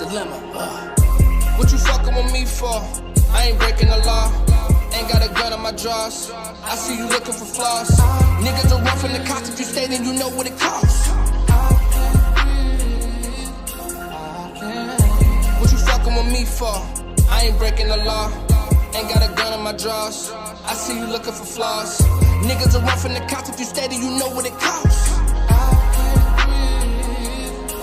dilemma? What you fucking with me for? I ain't breaking the law. Ain't got a gun in my drawers. I see you looking for flaws. Niggas are rough in the cops. If you stay, then you know what it costs. What you fucking with me for? I ain't breaking the law. Ain't got a gun in my drawers. I see you looking for flaws. Niggas are rough in the cops. If you stay, then you know what it costs.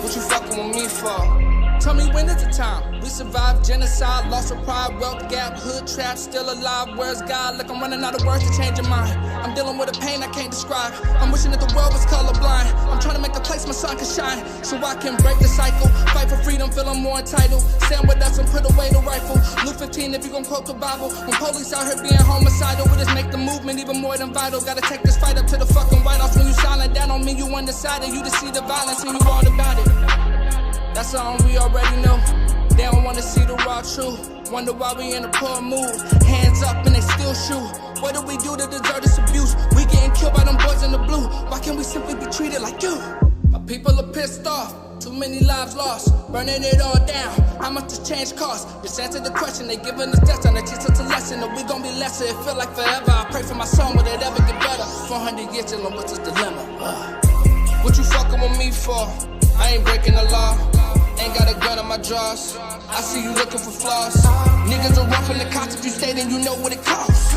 What you fucking with me for? Tell me when is the time? We survived genocide, lost our pride, wealth gap, hood trap, still alive. Where's God? Look, I'm running out of words to change your mind. I'm dealing with a pain I can't describe. I'm wishing that the world was colorblind. I'm trying to make a place my sun can shine, so I can break the cycle. Fight for freedom, feeling more entitled. Stand with us and put away the rifle. Luke 15 if you gon' quote the Bible. When police out here being homicidal, we just make the movement even more than vital. Gotta take this fight up to the fucking White House. When you silent, that don't mean you undecided. You just see the violence and you all about it. That's all we already know. They don't wanna see the raw truth. Wonder why we in a poor mood. Hands up and they still shoot. What do we do to deserve this abuse? We getting killed by them boys in the blue. Why can't we simply be treated like you? My people are pissed off. Too many lives lost. Burning it all down. How much the change cost? Just answer the question. They giving us death and they teach us a lesson. That we gon' be lesser. It feel like forever. I pray for my son. Will it ever get better? 400 years till I'm with this dilemma. What you fucking with me for? I ain't breaking the law. Ain't got a gun in my drawers. I see you looking for flaws. Niggas are rough in the cops. If you stay, then you know what it costs.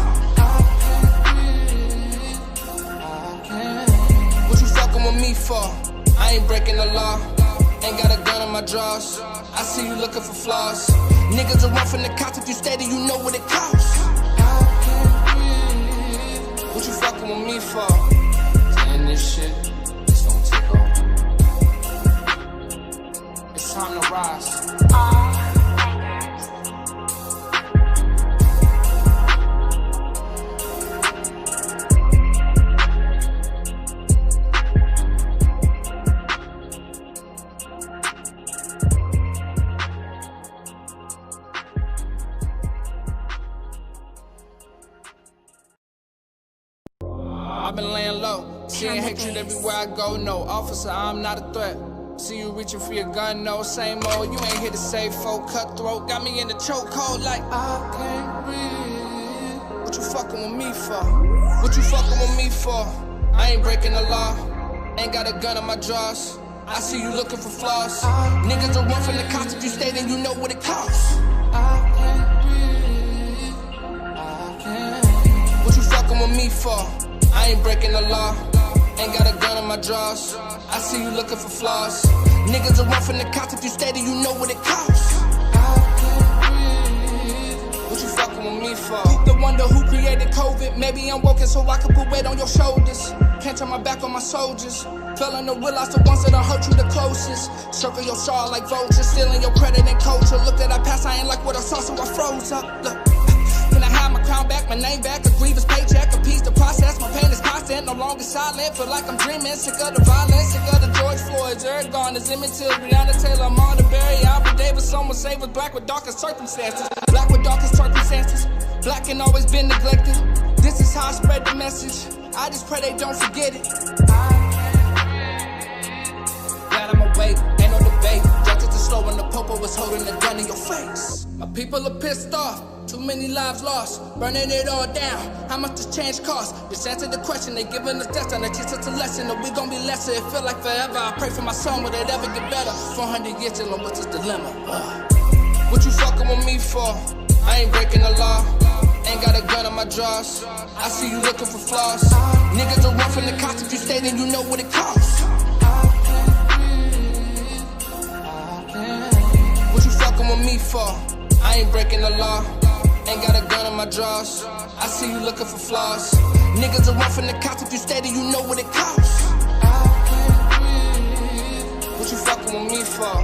What you fucking with me for? I ain't breaking the law. Ain't got a gun in my drawers. I see you looking for flaws. Niggas are rough in the cops. If you stay, then you know what it costs. What you fucking with me for? Saying this shit, it's gonna take over. It's time to rise. I've been laying low, seeing hatred everywhere I go. No, officer, I'm not a threat. See you reaching for your gun, no, same old. You ain't here to save folk, cutthroat. Got me in the chokehold like I can't breathe. What you fucking with me for? What you fucking with me for? I ain't breaking the law. Ain't got a gun in my drawers. I see you looking for flaws. Niggas are rough in the cops. If you stay, then you know what it costs. I can't breathe. I can't. What you fucking with me for? I ain't breaking the law. Ain't got a gun in my drawers. I see you looking for flaws. Niggas are rough in the cops. If you stay, then you know what it costs. What you fucking with me for? The wonder who created COVID. Maybe I'm woken so I can put weight on your shoulders. Can't turn my back on my soldiers. Failing to realize the ones that done hurt you the closest. Circle your shawl like vultures. Stealing your credit and culture. Look at our past, I ain't like what I saw, so I froze up. Look. Can I have my crown back, my name back, a grievous paycheck, a piece to process? My pain is constant, no longer silent. Feel like I'm dreaming, sick of the violence, sick of the George Floyd's. Eric Garner, Emmett Till, Breonna Taylor, Martha Berry, Albert Davis. Someone say was black with darkest circumstances. Black with darkest circumstances. Black ain't always been neglected. This is how I spread the message. I just pray they don't forget it. Glad I'm awake, ain't no debate. Justice is slow when the popo was holding a gun in your face. My people are pissed off. Too many lives lost, burning it all down. How much this change cost? Just answer the question. They giving us death and they teach us a lesson that we gon' be lesser. It feel like forever. I pray for my son, will it ever get better? 400 years till I'm with this dilemma. What you fucking with me for? I ain't breaking the law. Ain't got a gun in my drawers. I see you looking for flaws. Niggas are rough in the cops. If you stay, then you know what it costs. What you fucking with me for? I ain't breaking the law. Ain't got a gun in my drawers. I see you looking for flaws. Niggas are rough in the cops. If you stay, then you know what it costs. What you fucking with me for?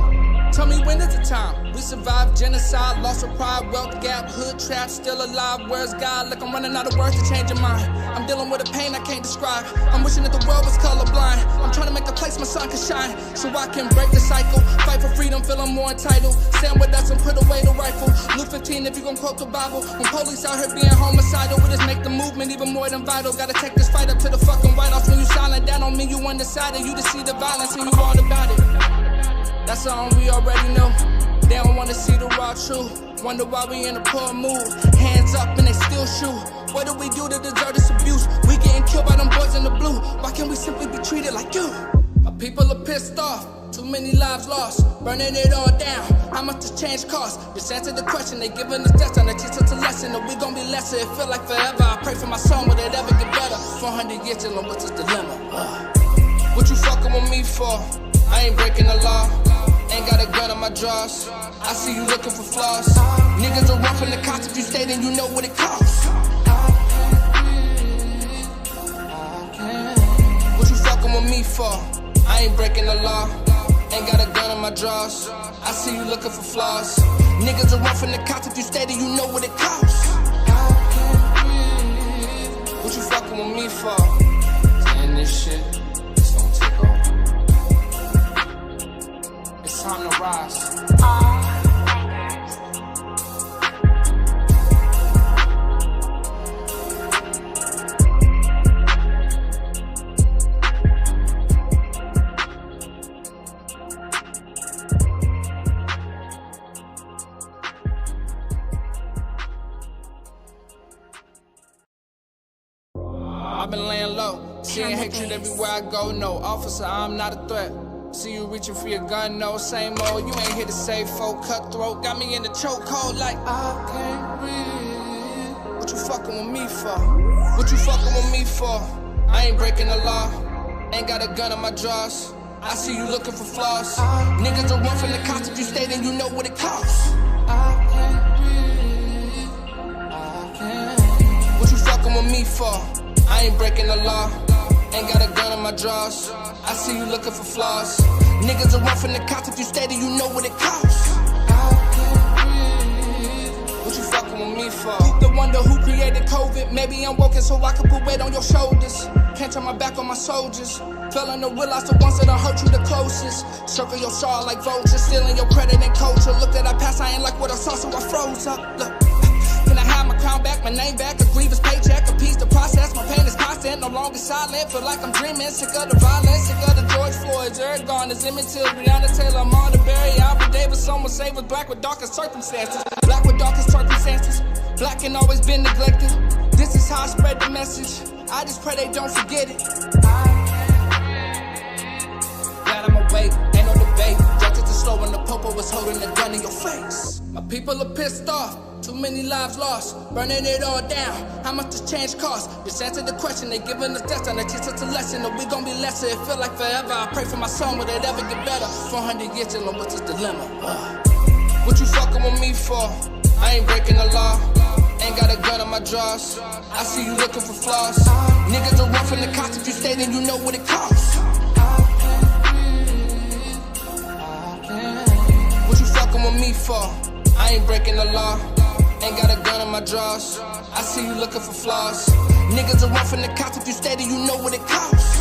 Tell me when is the time? We survived genocide, lost our pride, wealth gap, hood trap, still alive. Where's God? Look, I'm running out of words to change your mind. I'm dealing with a pain I can't describe. I'm wishing that the world was colorblind. I'm trying to make a place my sun can shine, so I can break the cycle. Fight for freedom, feeling more entitled. Stand with us and put away the rifle. Luke 15 if you gon' quote the Bible. When police out here being homicidal, we just make the movement even more than vital. Gotta take this fight up to the fucking White House. When you silent, that don't mean you undecided. You just see the violence and you all about it. That's all we already know. They raw truth. Wonder why we in a poor mood. Hands up and they still shoot. What do we do to deserve this abuse? We getting killed by them boys in the blue. Why can't we simply be treated like you? My people are pissed off. Too many lives lost, burning it all down. How much this change cost? Just answer the question. They giving us death and they teach us a lesson. That we gon' be lesser. It feel like forever. I pray for my son, will it ever get better? 400 years dealing with this dilemma. What you fucking with me for? I ain't breaking the law. Ain't got a gun on my drawers. I see you looking for flaws. Niggas are roughing the cops. If you stay, then you know what it costs. What you fucking with me for? I ain't breaking the law. Ain't got a gun on my drawers. I see you looking for flaws. Niggas are roughing the cops. If you stay, then you know what it costs. What you fucking with me for? Saying this shit, it's gonna take over. It's time to rise. I've been laying low, seeing hatred everywhere I go. No, officer, I'm not a threat. See you reaching for your gun, no, same old. You ain't here to save folk, cutthroat. Got me in the chokehold like I can't breathe. What you fucking with me for? What you fucking with me for? I ain't breaking the law. Ain't got a gun on my drawers. I see you looking for flaws. Niggas are roughing the cops. If you stay, then you know what it costs. I can't breathe. I can't. What you fucking with me for? I ain't breaking the law. Ain't got a gun on my drawers. I see you looking for flaws. Niggas are roughing the cops. If you stay, then you know what it costs. What you fucking with me for? The wonder who created COVID. Maybe I'm woken so I can put weight on your shoulders. Can't turn my back on my soldiers. Failing to realize the ones that hurt you the closest. Circle your shawl like vultures. Stealing your credit and culture. Look at our past, I ain't like what I saw, so I froze up. Look. Can I have my crown back, my name back, a grievous paycheck, appease the process? My pain is constant, no longer silent. Feel like I'm dreaming, sick of the violence, sick of the George Floyd's. Eric Garner's, Emmett Till, Breonna Taylor, Martha Berry, Albert Davis. Someone say was black with darkest circumstances. Black with darkest circumstances. Black ain't always been neglected. This is how I spread the message. I just pray they don't forget it. Glad I'm awake, ain't no debate. Judges are slow when the popo was holding the gun in your face. My people are pissed off. Too many lives lost, burning it all down. How much this change cost? Just answer the question. They giving us death and they teach us a lesson. That we gon' be lesser. It feel like forever. I pray for my son, will it ever get better? 400 years dealing with this dilemma. What you fucking with me for? I ain't breaking the law. Ain't got a gun on my drawers. I see you looking for flaws. Niggas are roughing the cops. If you stay, then you know what it costs. What you fucking with me for? I ain't breaking the law. Ain't got a gun on my drawers. I see you looking for flaws. Niggas are roughing the cops. If you stay, then you know what it costs.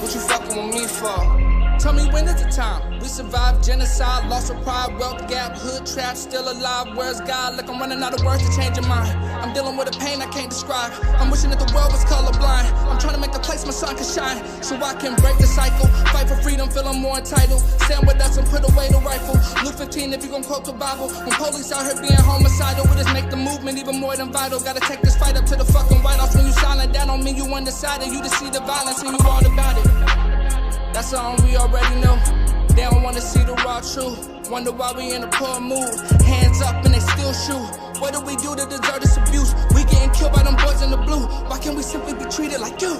What you fucking with me for? Tell me when is the time? We survived genocide, lost of pride, wealth gap, hood trap, still alive. Where's God? Look, I'm running out of words to change your mind. I'm dealing with a pain I can't describe. I'm wishing that the world was colorblind. I'm trying to make a place my sun can shine, so I can break the cycle. Fight for freedom, feeling more entitled. Stand with us and put away the rifle. Luke 15 if you gon' quote the Bible. When police out here being homicidal, we just make the movement even more than vital. Gotta take this fight up to the fucking White House. When you silent, that don't mean you undecided. You just see the violence and you all about it. That's something we already know. They don't wanna see the raw truth. Wonder why we in a poor mood. Hands up and they still shoot. What do we do to deserve this abuse? We getting killed by them boys in the blue. Why can't we simply be treated like you?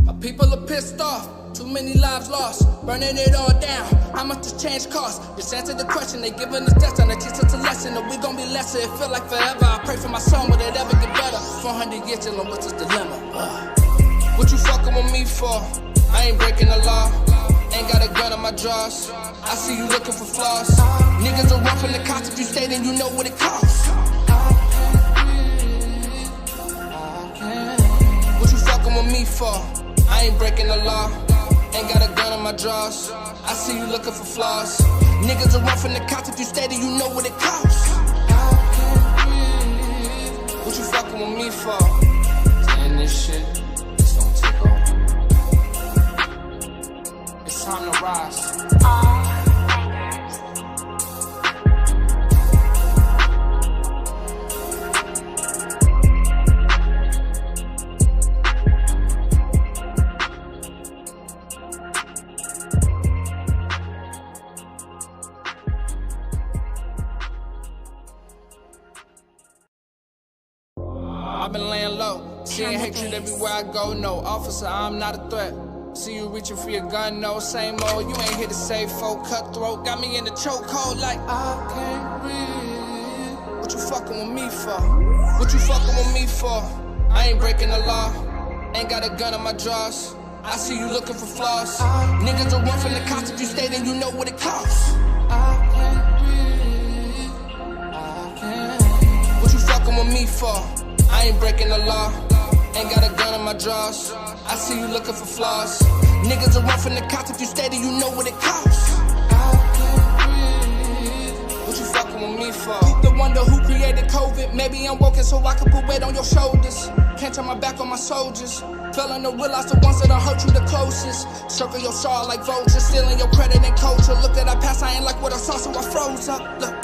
My people are pissed off. Too many lives lost, burning it all down. How much this change cost? Just answer the question. They giving us death and they teach us a lesson. That we gon' be lesser. It feel like forever. I pray for my son, will it ever get better? 400 years dealing with this dilemma. What you fucking with me for? I ain't breaking the law. Ain't got a gun on my drawers. I see you looking for flaws. Niggas are roughing the cops. If you stay, then you know what it costs. What you fucking with me for? I ain't breaking the law. Ain't got a gun on my drawers. I see you looking for flaws. Niggas are roughing the cops. If you stay, then you know what it costs. What you fucking with me for? Saying this shit, it's gonna take over. It's time to rise. I've been laying low, seeing hatred everywhere I go. No, officer, I'm not a threat. See you reaching for your gun, no, same old. You ain't here to save folk, cutthroat. Got me in the chokehold like I can't breathe. What you fucking with me for? What you fucking with me for? I ain't breaking the law, ain't got a gun in my drawers. I see you looking for flaws. Niggas will run from the cops if you stay, then you know what it costs. I can't breathe. I can't. What you fucking with me for? I ain't breaking the law, ain't got a gun in my drawers. I see you looking for flaws. Niggas will run from the cops if you stay, then you know what it costs. I can't breathe. What you fucking with me for? The wonder who created COVID. Maybe I'm woken so I can put weight on your shoulders. Can't turn my back on my soldiers. Failing to realize the ones that hurt you the closest. Circle your shawl like vultures, stealing your credit and culture. Look at that past, I ain't like what I saw, so I froze up. Look,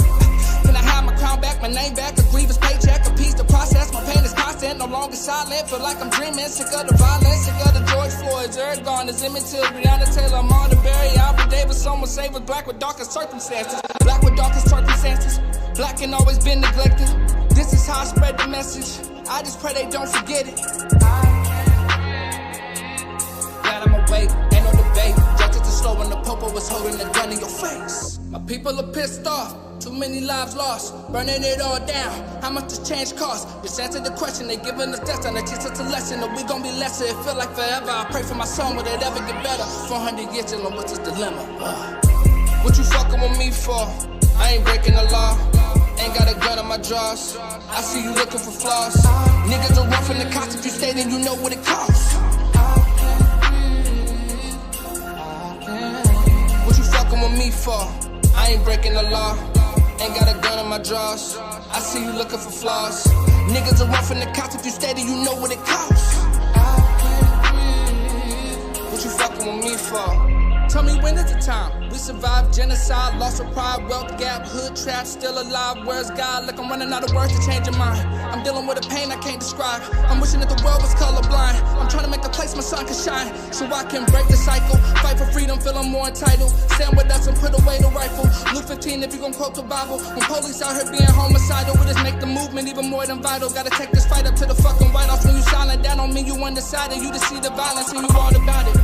can I have my crown back, my name back, a grievous paycheck, a piece to process? My pain is constant, no longer silent. Feel like I'm dreaming, sick of the violence, sick of the George Floyd's. Eric Garner's, Emmett Till, Breonna Taylor, Martha Berry, Albert Davis. Someone say was black with darkest circumstances. Black with darkest circumstances. Black and always been neglected. This is how I spread the message. I just pray they don't forget it. Glad I'm awake, ain't no debate. Justice is slow when the popo was holding the gun in your face. My people are pissed off, too many lives lost, burning it all down. How much does change cost? Just answer the question, they giving us death and they teach us a lesson. That we gon' be lesser, it feel like forever. I pray for my son, will it ever get better? 400 years dealing with this dilemma. What you fucking with me for? I ain't breaking the law, ain't got a gun in my drawers. I see you looking for flaws. Niggas will run from the cops if you stay, then you know what it costs. What you fucking with me for? I ain't breaking the law, ain't got a gun in my drawers. I see you looking for flaws. Niggas will run from the cops if you stay, then you know what it costs. What you fucking with me for? Tell me when is the time? We survived genocide, lost our pride, wealth gap, hood trap, still alive. Where's God? Look, I'm running out of words to change your mind. I'm dealing with a pain I can't describe. I'm wishing that the world was colorblind. I'm trying to make a place my sun can shine, so I can break the cycle. Fight for freedom, feeling more entitled. Stand with us and put away the rifle. Luke 15 if you gon' quote the Bible. When police out here being homicidal, we just make the movement even more than vital. Gotta take this fight up to the fucking White House. When you silent, that don't mean you undecided. You just see the violence and you all about it.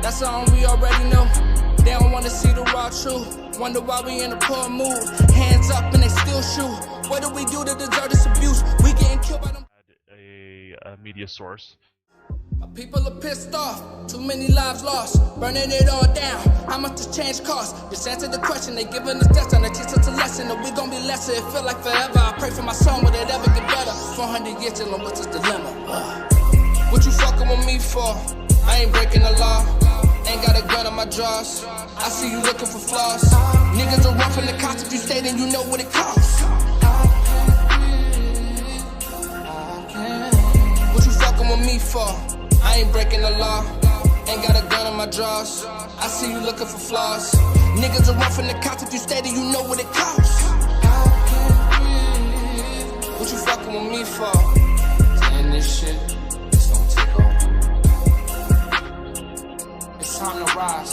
That's something we already know. They don't wanna see the raw truth. Wonder why we in a poor mood. Hands up and they still shoot. What do we do to deserve this abuse? We getting killed by them. A media source. My people are pissed off, too many lives lost, burning it all down. How much does change cost? Just answer the question, they giving us death and they teach us a lesson. That we gon' be lesser, it feel like forever. I pray for my son, will it ever get better? 400 years dealing with this dilemma. What you fucking with me for? I ain't breaking the law, ain't got a gun in my drawers. I see you looking for flaws. Niggas will run from the cops if you stay, then you know what it costs. What you fucking with me for? I ain't breaking the law, ain't got a gun in my drawers. I see you looking for flaws. Niggas will run from the cops if you stay, then you know what it costs. What you fucking with me for? Saying this shit, it's gonna take over. It's time to rise.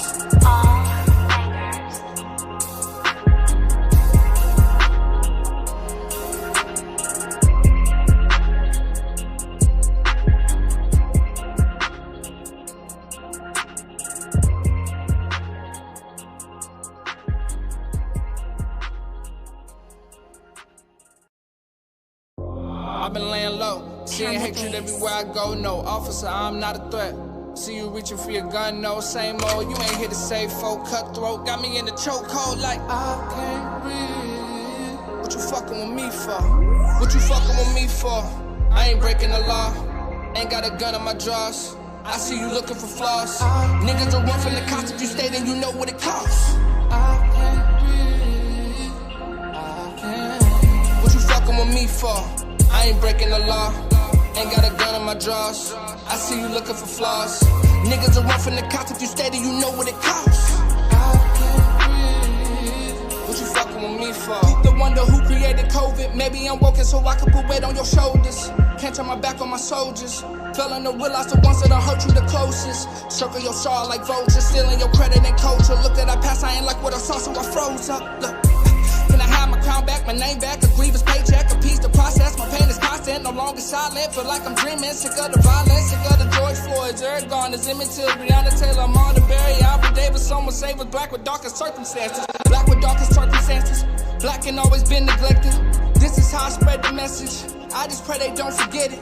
I've been laying low, seeing hatred everywhere I go. No, officer, I'm not a threat. See you reaching for your gun, no, same old. You ain't here to save folk, cutthroat. Got me in the chokehold like I can't breathe. What you fucking with me for? What you fucking with me for? I ain't breaking the law, ain't got a gun in my drawers. I see you looking for flaws. Niggas will run from the cops if you stay, then you know what it costs. I can't breathe. I can't. What you fucking with me for? I ain't breaking the law, ain't got a gun in my drawers. I see you looking for flaws. Niggas will run from the cops if you stay, then you know what it costs. What you fucking with me for? The wonder who created COVID. Maybe I'm woken so I can put weight on your shoulders. Can't turn my back on my soldiers. Failing to realize the ones that hurt you the closest. Circle your shawl like vultures, stealing your credit and culture. Look at that past, I ain't like what I saw, so I froze up. Look. Can I have my crown back, my name back, a grievous paycheck, a piece to process? My pain is constant, no longer silent, feel like I'm dreaming. Sick of the violence, sick of the George Floyd's. Eric Garner's, Emmett Till, Breonna Taylor, Amanda Berry, Albert Davis. Someone say was black with darkest circumstances. Black with darkest circumstances. Black and always been neglected. This is how I spread the message. I just pray they don't forget it.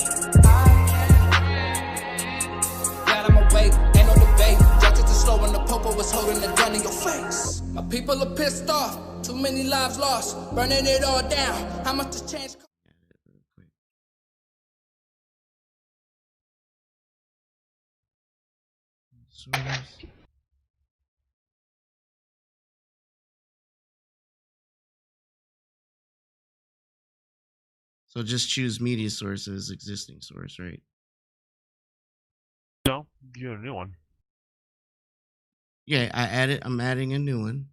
Glad I'm awake, ain't no debate. Justice is slow when the popo was holding the gun in your face. My people are pissed off. Too many lives lost, burning it all down. How much has changed? So just choose media source as existing source, right? No, you have a new one. Yeah, I'm adding a new one.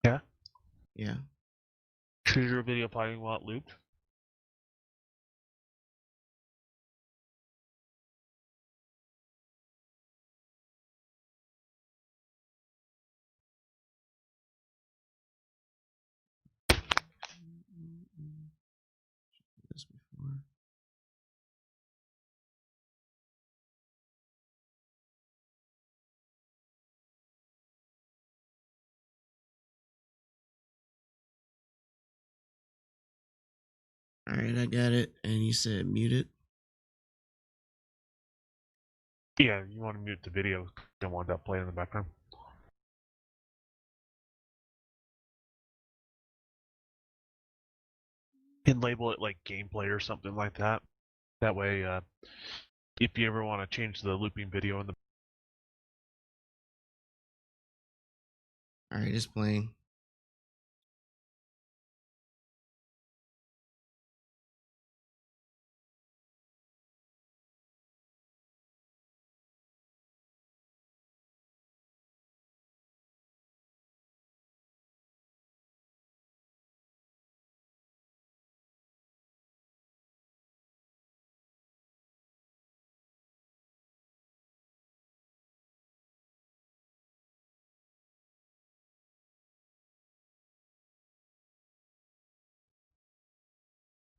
Yeah. Yeah. Choose your video file you want looped. This before. All right, I got it. And you said mute it. Yeah, you want to mute the video. You don't want that playing in the background. And label it like gameplay or something like that. That way, if you ever want to change the looping video in the All right, it's playing.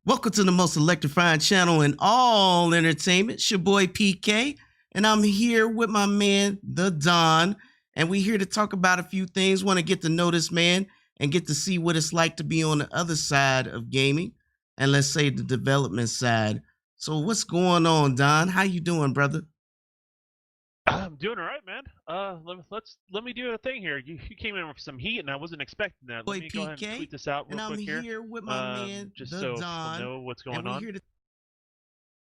Welcome to the most electrifying channel in all entertainment. It's your boy PK, and I'm here with my man, the Don, and we're here to talk about a few things. Want to get to know this man and get to see what it's like to be on the other side of gaming, and let's say the development side. So what's going on, Don? How you doing, brother? I'm doing all right, man. Let me do a thing here. You came in with some heat, and I wasn't expecting that. Boy, Let me go ahead and tweet this out real quick here. And I'm here with my man, just the so Don, people know what's going on.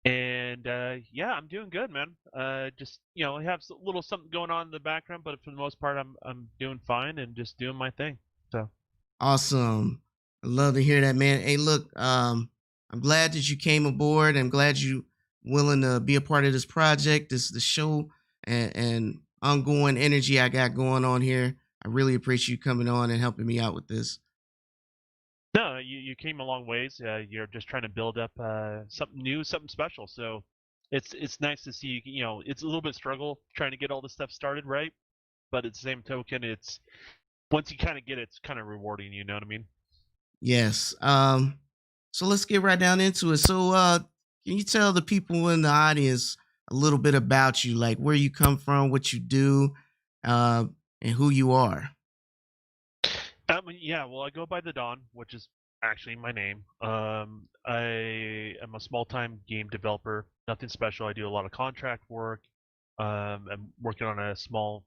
And yeah, I'm doing good, man. Just I have a little something going on in the background, but for the most part, I'm doing fine and just doing my thing. So awesome. I love to hear that, man. Hey, look, I'm glad that you came aboard. I'm glad you willing to be a part of this project, the show, and ongoing energy I got going on here. I really appreciate you coming on and helping me out with this. No, you came a long ways. You're just trying to build up something new, something special. So it's nice to see. It's a little bit struggle trying to get all this stuff started, right? But at the same token, it's once you kind of get it, it's kind of rewarding. You know what I mean? Yes. So let's get right down into it. So can you tell the people in the audience a little bit about you, like where you come from, what you do, and who you are? Yeah, well, I go by the Don, which is actually my name. I am a small-time game developer. Nothing special. I do a lot of contract work. I'm working on a small,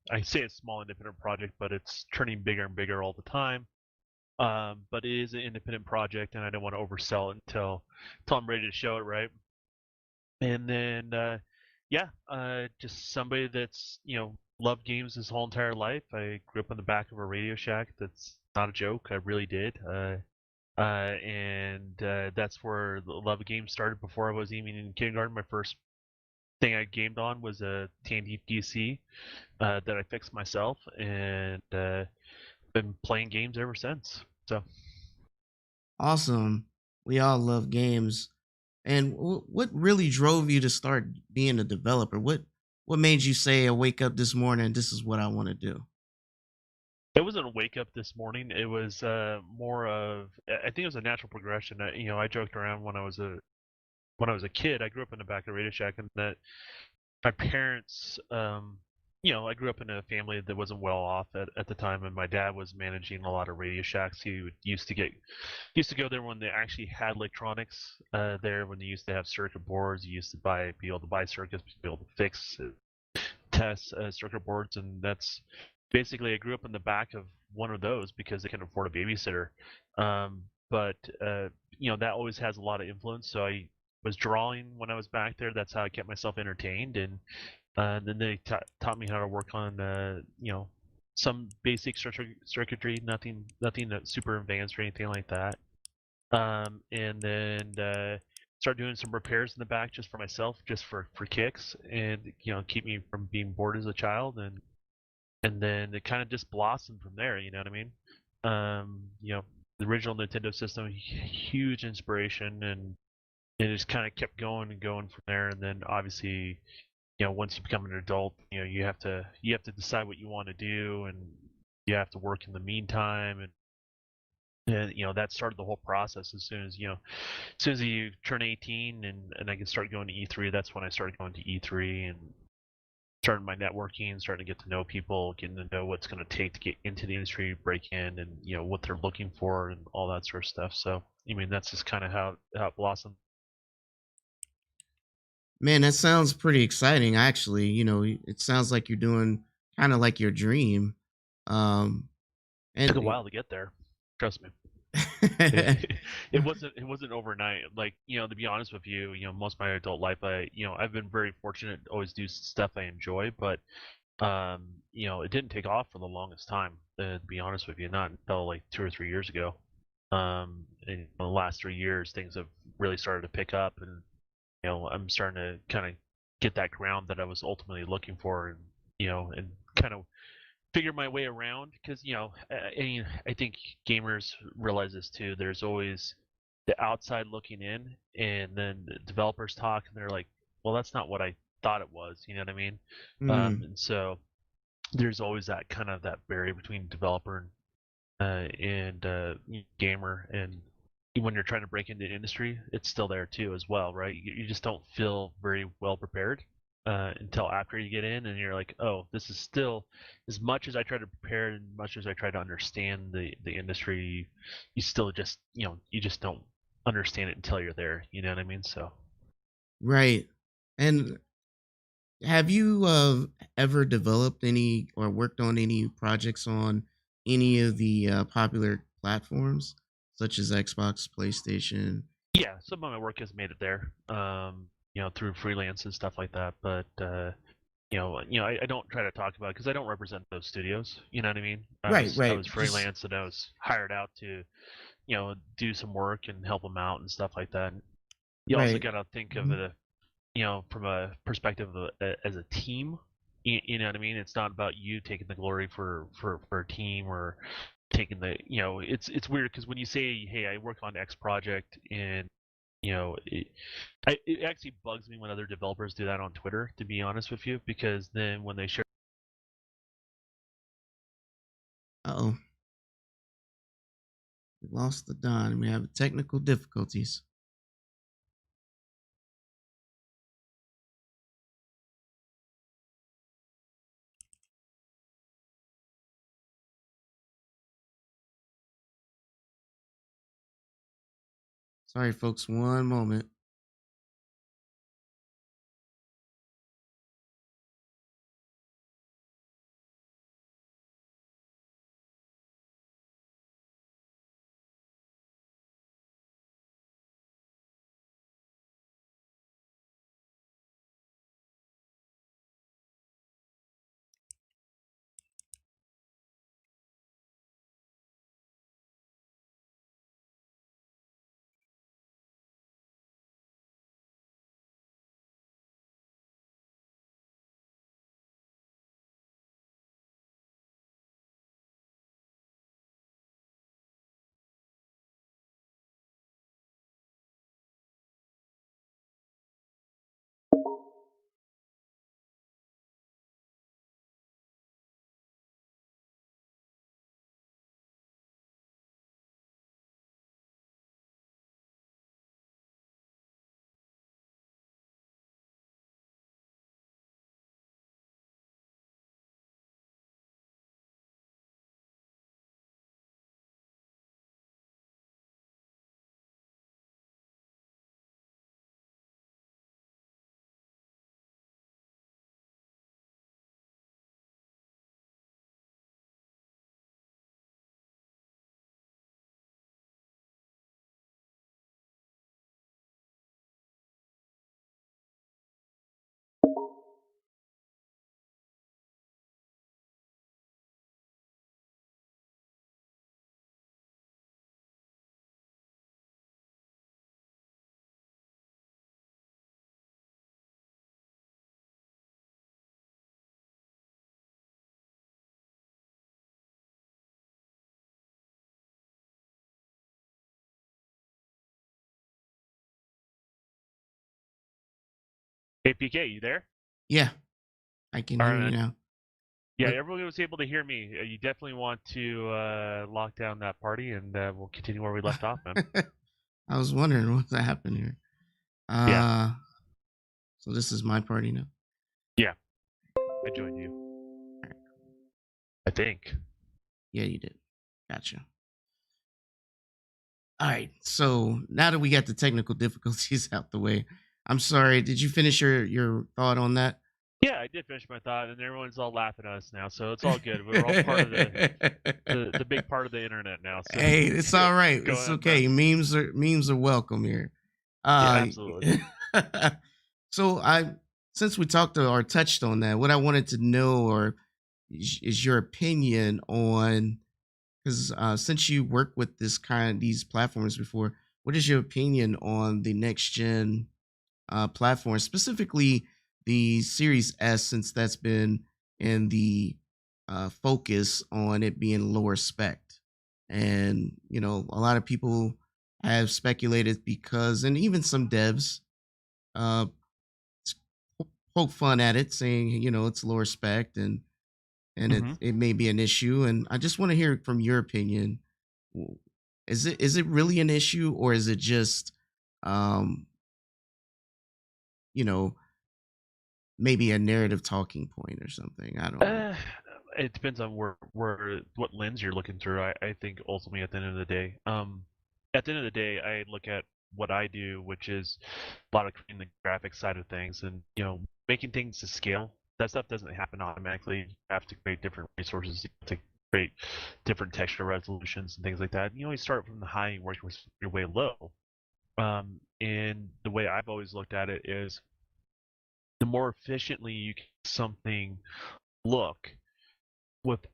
I say a small independent project, but it's turning bigger and bigger all the time. But it is an independent project, and I don't want to oversell it until I'm ready to show it, right? And then, just somebody that's loved games his whole entire life. I grew up on the back of a Radio Shack. That's not a joke. I really did. And that's where the love of games started. Before I was even in kindergarten, my first thing I gamed on was a TNT DC that I fixed myself, and been playing games ever since. So Awesome. We all love games. And what really drove you to start being a developer? What made you say, I wake up this morning, this is what I want to do? It wasn't a wake up this morning. It was more of, I think it was a natural progression. I joked around when I was a kid. I grew up in the back of a Radio Shack, and that my parents, I grew up in a family that wasn't well off at the time, and my dad was managing a lot of Radio Shacks. Used to go there when they actually had electronics there, when they used to have circuit boards. You used to be able to buy circuits, be able to fix, test circuit boards, and that's basically, I grew up in the back of one of those because they can afford a babysitter. But that always has a lot of influence. So I was drawing when I was back there. That's how I kept myself entertained, and then they taught me how to work on some basic circuitry, nothing that's super advanced or anything like that. And then start doing some repairs in the back just for myself, just for kicks, and keep me from being bored as a child. And then it kind of just blossomed from there. You know what I mean? The original Nintendo system, huge inspiration, and it just kind of kept going and going from there. And then obviously, once you become an adult, you have to decide what you want to do, and you have to work in the meantime. And that started the whole process. As soon as you turn 18 and I can start going to E3, that's when I started going to E3 and started my networking, starting to get to know people, getting to know what's going to take to get into the industry, break in, and what they're looking for and all that sort of stuff. So that's just kind of how it blossomed. Man, that sounds pretty exciting. Actually, it sounds like you're doing kind of like your dream. It took a And while to get there. Trust me. It wasn't overnight. Like, to be honest with you, most of my adult life, I've been very fortunate to always do stuff I enjoy, but it didn't take off for the longest time, to be honest with you, not until like 2 or 3 years ago. In the last 3 years, things have really started to pick up, and I'm starting to kind of get that ground that I was ultimately looking for, and and kind of figure my way around, because I think gamers realize this too. There's always the outside looking in, and then the developers talk, and they're like, "Well, that's not what I thought it was." You know what I mean? And so there's always that kind of that barrier between developer and gamer, and when you're trying to break into the industry, it's still there too as well, right? You just don't feel very well prepared until after you get in, and you're like, oh, this is still, as much as I try to prepare and much as I try to understand the industry, you still just you just don't understand it until you're there. You know what I mean? So right. And have you ever developed any or worked on any projects on any of the popular platforms, such as Xbox, PlayStation? yeah, some of my work has made it there, through freelance and stuff like that. But I don't try to talk about it because I don't represent those studios. You know what I mean? Right, I right. was freelance, and I was hired out to do some work and help them out and stuff like that. You also Right. got to think of Mhm. it, from a perspective of as a team. You know what I mean? It's not about you taking the glory for a team, or taking the it's weird because when you say, hey, I work on X project, and it actually bugs me when other developers do that on Twitter, to be honest with you, because then when they share. Uh-oh. We lost the Don. We have technical difficulties. Sorry, folks. One moment. Hey, PK, you there? Yeah, I can All hear right, you man. now. Yeah, What? everybody was able to hear me. You definitely want to lock down that party, and we'll continue where we left off, man. I was wondering what's happened here. Yeah. So this is my party now. Yeah, I joined you. I think. Yeah, you did. Gotcha. All right. So now that we got the technical difficulties out the way, I'm sorry. Did you finish your thought on that? Yeah, I did finish my thought, and everyone's all laughing at us now, so it's all good. We're all part of the big part of the internet now. So Hey, it's all right. go It's ahead, okay. man. Memes are welcome here. Yeah, absolutely. So since we talked or touched on that, what I wanted to know or is your opinion on, because since you work with these platforms before, what is your opinion on the next gen platform, specifically the Series S, since that's been in the focus on it being lower spec? And a lot of people have speculated because, and even some devs uh, poke fun at it, saying it's lower spec and Mm-hmm. it may be an issue. And I just want to hear from your opinion. Is it really an issue, or is it just um, you know maybe a narrative talking point or something? I don't know. It depends on what lens you're looking through. I think ultimately at the end of the day, at the end of the day, I look at what I do, which is a lot of creating the graphic side of things, and making things to scale. That stuff doesn't happen automatically. You have to create different resources. You have to create different texture resolutions and things like that. You start from the high and work your way low. And the way I've always looked at it is, the more efficiently you can make something look without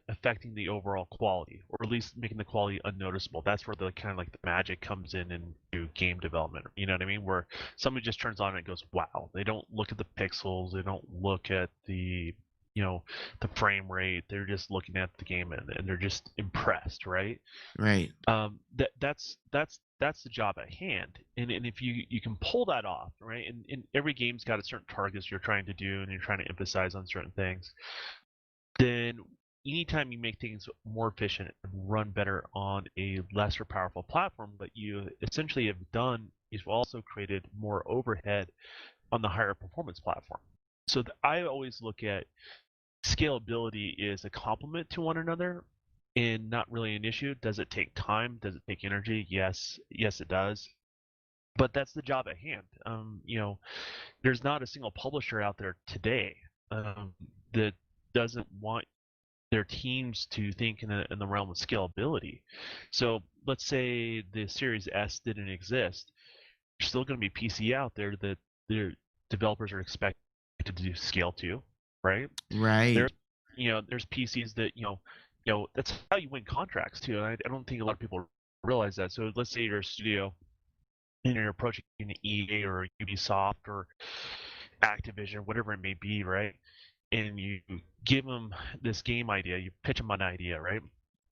affecting the overall quality, or at least making the quality unnoticeable. That's where the kind of like the magic comes in into game development. You know what I mean? Where somebody just turns on and goes, "Wow!" They don't look at the pixels. They don't look at the the frame rate. They're just looking at the game and they're just impressed, right? Right. That's the job at hand, and if you can pull that off, right? And every game's got a certain targets you're trying to do, and you're trying to emphasize on certain things. Then anytime you make things more efficient and run better on a lesser powerful platform, but you essentially have done is also created more overhead on the higher performance platform. So I always look at scalability is a complement to one another and not really an issue. Does it take time? Does it take energy? Yes, it does. But that's the job at hand. There's not a single publisher out there today that doesn't want their teams to think in the realm of scalability. So let's say the Series S didn't exist. There's still going to be PC out there that their developers are expected to scale to, right? Right. There's PCs that that's how you win contracts too. And I don't think a lot of people realize that. So let's say you're a studio and you're approaching EA or Ubisoft or Activision, whatever it may be, right? And you give them this game idea, you pitch them an idea, right?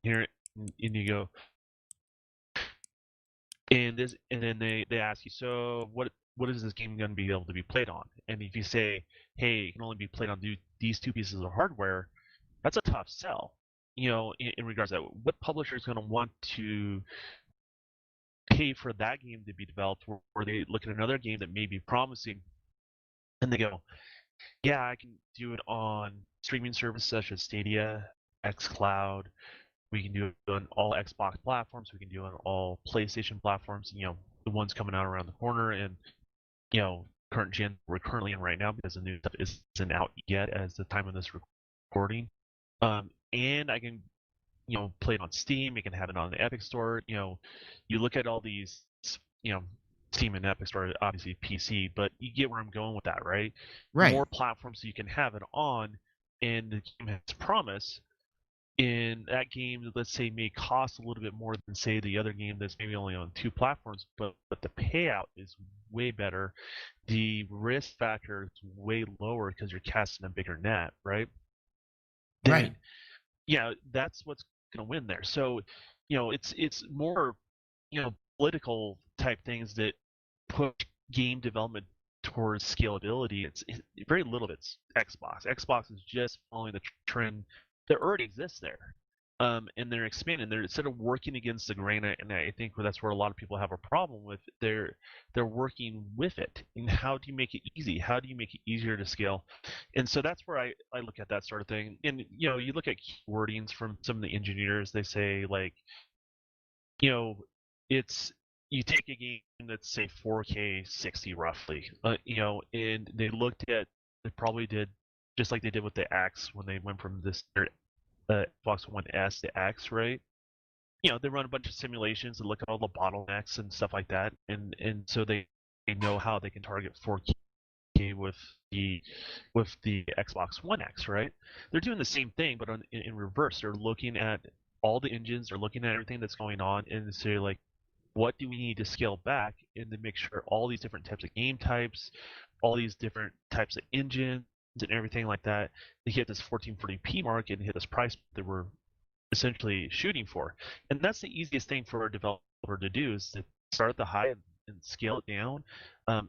Here, and you go, and then they ask you, so what is this game going to be able to be played on? And if you say, hey, it can only be played on these two pieces of hardware, that's a tough sell. In regards to that, what publisher is going to want to pay for that game to be developed, or they look at another game that may be promising, and they go, yeah, I can do it on streaming services such as Stadia, xCloud. We can do it on all Xbox platforms. We can do it on all PlayStation platforms. The ones coming out around the corner, and current gen we're currently in right now, because the new stuff isn't out yet as the time of this recording. And I can play it on Steam. You can have it on the Epic Store. You look at all these, Steam and Epic Store, obviously PC, but you get where I'm going with that, right? Right. More platforms you can have it on, and the game has promise. In that game, let's say, may cost a little bit more than, say, the other game that's maybe only on 2 platforms, but the payout is way better. The risk factor is way lower because you're casting a bigger net, right? Right. Yeah, that's what's going to win there. So, it's more, political type things that push game development towards scalability, it's very little of it's Xbox. Xbox is just following the trend that already exists there. And they're expanding. They're instead of working against the grain, and I think that's where a lot of people have a problem with. They're working with it. And how do you make it easy? How do you make it easier to scale? And so that's where I look at that sort of thing. And you look at wordings from some of the engineers. They say like, it's you take a game that's say 4K 60 roughly, and they probably did just like they did with the X when they went from this Xbox One S to X, right? They run a bunch of simulations and look at all the bottlenecks and stuff like that, and so they know how they can target 4K with the Xbox One X, right? They're doing the same thing, but in reverse. They're looking at all the engines, they're looking at everything that's going on, and say like, what do we need to scale back, and to make sure all these different types of game types, all these different types of engines and everything like that, to hit this 1440p mark and hit this price that we're essentially shooting for. And that's the easiest thing for a developer to do, is to start at the high and scale it down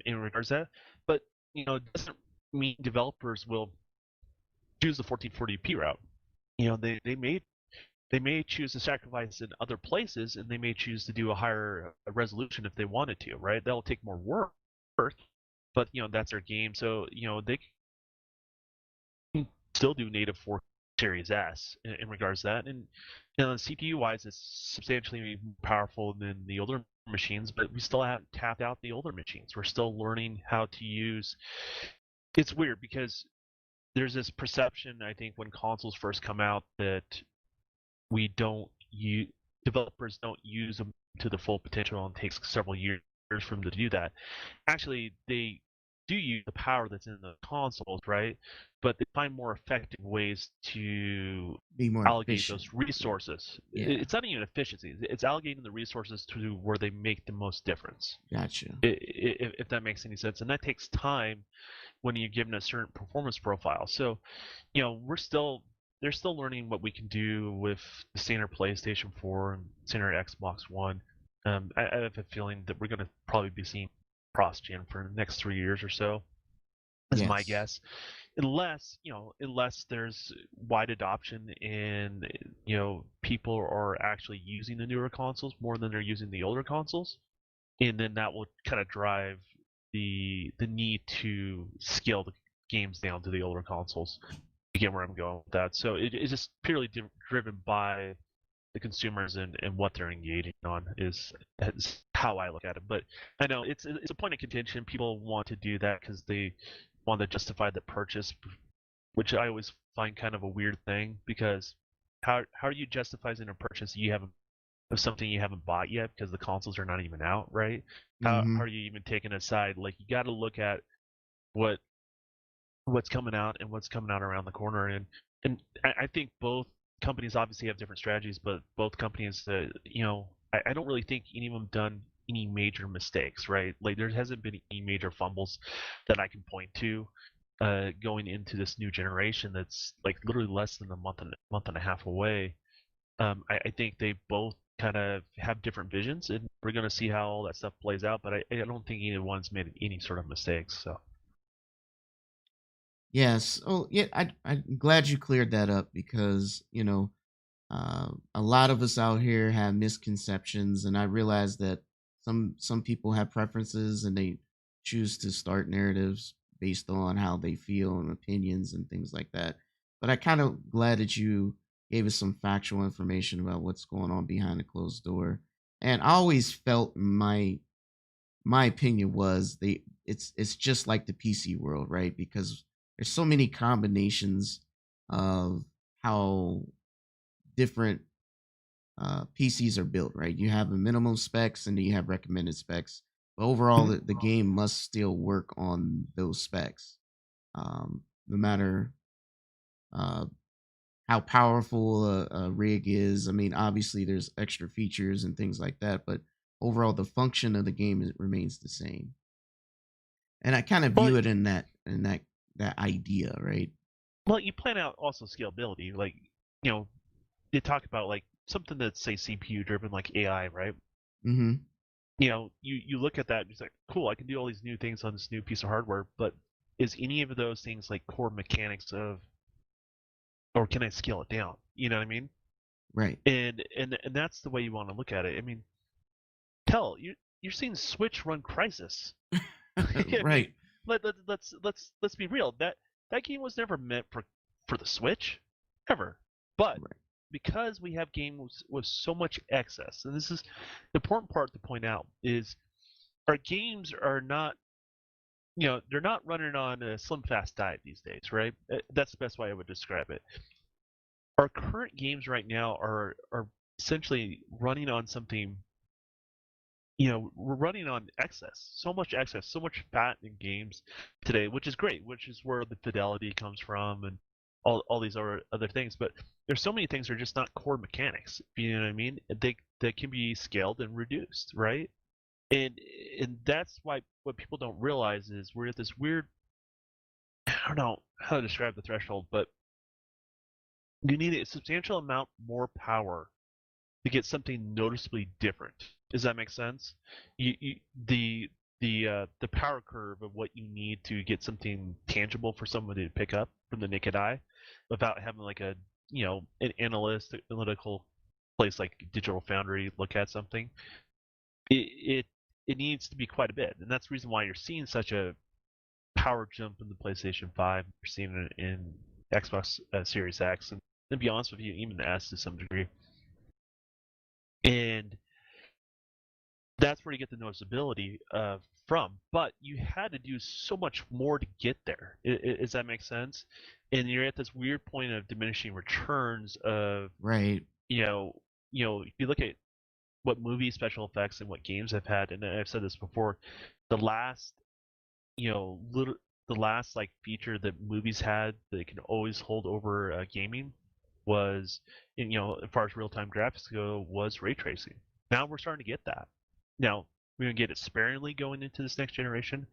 in regards to that. But it doesn't mean developers will choose the 1440p route. They may choose to sacrifice in other places, and they may choose to do a higher resolution if they wanted to, right? That'll take more work, but that's their game. So they can still do native 4 Series S in regards to that. And CPU wise, it's substantially more powerful than the older machines, but we still haven't tapped out the older machines. We're still learning how to use. It's weird because there's this perception, I think, when consoles first come out, that developers don't use them to the full potential, and it takes several years for them to do that. Actually, they do use the power that's in the consoles, right? But they find more effective ways to be more allocate efficient. those resources. Yeah. It's not even efficiency. It's allocating the resources to where they make the most difference. Gotcha. If that makes any sense. And that takes time when you're given a certain performance profile. So, they're still learning what we can do with the standard PlayStation 4 and standard Xbox One. I have a feeling that we're going to probably be seeing cross-gen for the next 3 years or so, is my guess. Unless there's wide adoption and people are actually using the newer consoles more than they're using the older consoles, and then that will kind of drive the need to scale the games down to the older consoles. You get where I'm going with that. So it's just purely driven by the consumers and what they're engaging on is how I look at it. But I know it's a point of contention. People want to do that because they want to justify the purchase, which I always find kind of a weird thing, because how are you justifying a purchase of something you haven't bought yet, because the consoles are not even out, right? How are you even taking aside? Like, you got to look at what's coming out and what's coming out around the corner, and I think both companies obviously have different strategies, but both companies, I don't really think any of them done any major mistakes, right? Like, there hasn't been any major fumbles that I can point to going into this new generation that's like literally less than a month and a half away. I think they both kind of have different visions, and we're going to see how all that stuff plays out, but I don't think either one's made any sort of mistakes. So Yes. Oh, yeah. I'm glad you cleared that up, because a lot of us out here have misconceptions, and I realize that some people have preferences and they choose to start narratives based on how they feel and opinions and things like that. But I kind of glad that you gave us some factual information about what's going on behind the closed door. And I always felt my opinion was it's just like the PC world, right? Because there's so many combinations of how different PCs are built, right? You have a minimum specs and then you have recommended specs. But overall, the game must still work on those specs, no matter how powerful a rig is. I mean, obviously there's extra features and things like that, but overall the function of the game remains the same. And I kind of view it in that idea, right? Well, you plan out also scalability. Like, they talk about like something that's, say, CPU driven, like AI, right? Mm-hmm. you look at that and it's like, cool, I can do all these new things on this new piece of hardware, but is any of those things like core mechanics of, or can I scale it down? You know what I mean? Right. And that's the way you want to look at it. I mean, hell, you're seeing Switch run Crysis. I Right. mean, let's be real. That game was never meant for the Switch, ever. But Right. because we have games with so much excess, and this is the important part to point out, is our games are not, they're not running on a slim fast diet these days, right? That's the best way I would describe it. Our current games right now are essentially running on something. We're running on excess, so much excess, so much fat in games today, which is great, which is where the fidelity comes from and all these other things. But there's so many things that are just not core mechanics. You know what I mean? They can be scaled and reduced, right? And that's why what people don't realize is we're at this weird, I don't know how to describe the threshold, but you need a substantial amount more power to get something noticeably different. Does that make sense? The power curve of what you need to get something tangible for somebody to pick up from the naked eye, without having like an analytical place like Digital Foundry look at something. It needs to be quite a bit, and that's the reason why you're seeing such a power jump in the PlayStation 5. You're seeing it in Xbox Series X, and to be honest with you, even the S to some degree. And that's where you get the noticeability from. But you had to do so much more to get there. Does that make sense? And you're at this weird point of diminishing returns of, Right. if you look at what movie special effects and what games have had, and I've said this before, the last, the last like feature that movies had that can always hold over gaming was, as far as real-time graphics go, was ray tracing. Now we're starting to get that. Now we're going to get it sparingly going into this next generation.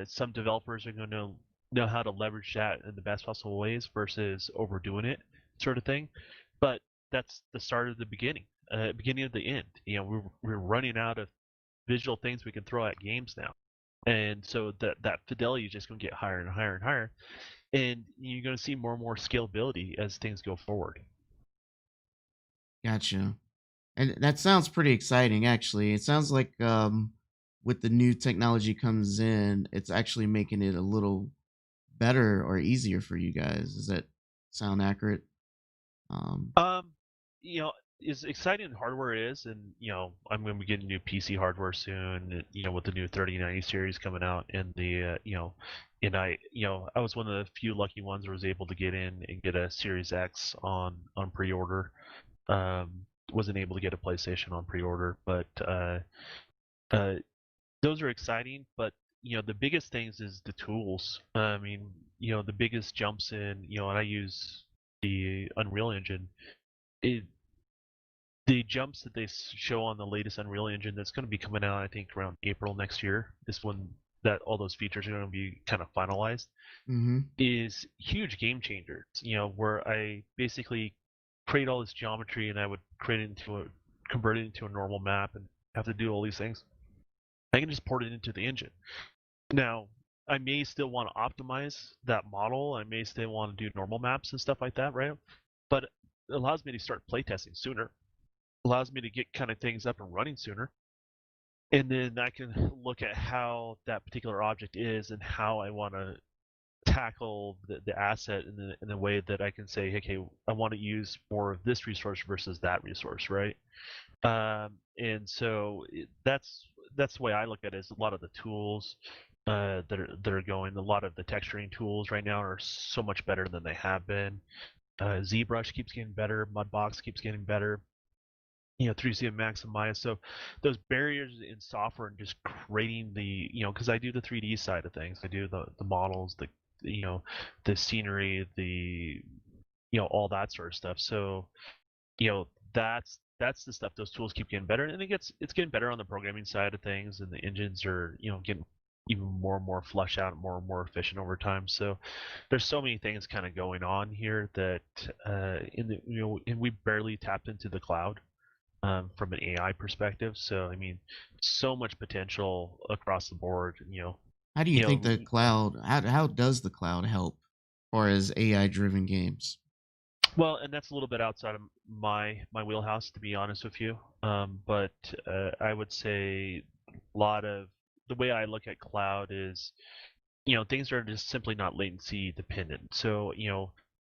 Some developers are going to know how to leverage that in the best possible ways versus overdoing it, sort of thing. But that's the start of the beginning, beginning of the end. We're running out of visual things we can throw at games now, and so that fidelity is just going to get higher and higher and higher, and you're going to see more and more scalability as things go forward. Gotcha. And that sounds pretty exciting, actually. It sounds like with the new technology comes in, it's actually making it a little better or easier for you guys. Does that sound accurate? As exciting hardware is, and I'm going to be getting new PC hardware soon. With the new 3090 series coming out, and and I was one of the few lucky ones who was able to get in and get a Series X on pre-order. Wasn't able to get a PlayStation on pre-order, but those are exciting. But the biggest things is the tools. I mean, the biggest jumps in, and I use the Unreal Engine. The jumps that they show on the latest Unreal Engine that's going to be coming out, I think, around April next year, is when that all those features are going to be kind of finalized, is huge game changers. Where I basically create all this geometry and I would convert it into a normal map and have to do all these things. I can just port it into the engine. Now, I may still want to optimize that model. I may still want to do normal maps and stuff like that, right? But it allows me to start playtesting sooner. Allows me to get kind of things up and running sooner. And then I can look at how that particular object is and how I want to tackle the asset in a way that I can say, okay, I want to use more of this resource versus that resource, right? And so that's the way I look at it. Is a lot of the tools that are going, a lot of the texturing tools right now are so much better than they have been. ZBrush keeps getting better, Mudbox keeps getting better. 3C and Max and Maya. So those barriers in software and just creating the, because I do the 3D side of things. I do the models, the scenery, all that sort of stuff. So, that's the stuff. Those tools keep getting better, and it's getting better on the programming side of things, and the engines are, getting even more and more flushed out, more and more efficient over time. So there's so many things kind of going on here that and we barely tapped into the cloud. from an AI perspective. So I mean, so much potential across the board. How do you You think know, the cloud? How does the cloud help, or as AI driven games? well, and that's a little bit outside of my wheelhouse, to be honest with you. But I would say a lot of the way I look at cloud is, things are just simply not latency dependent. So,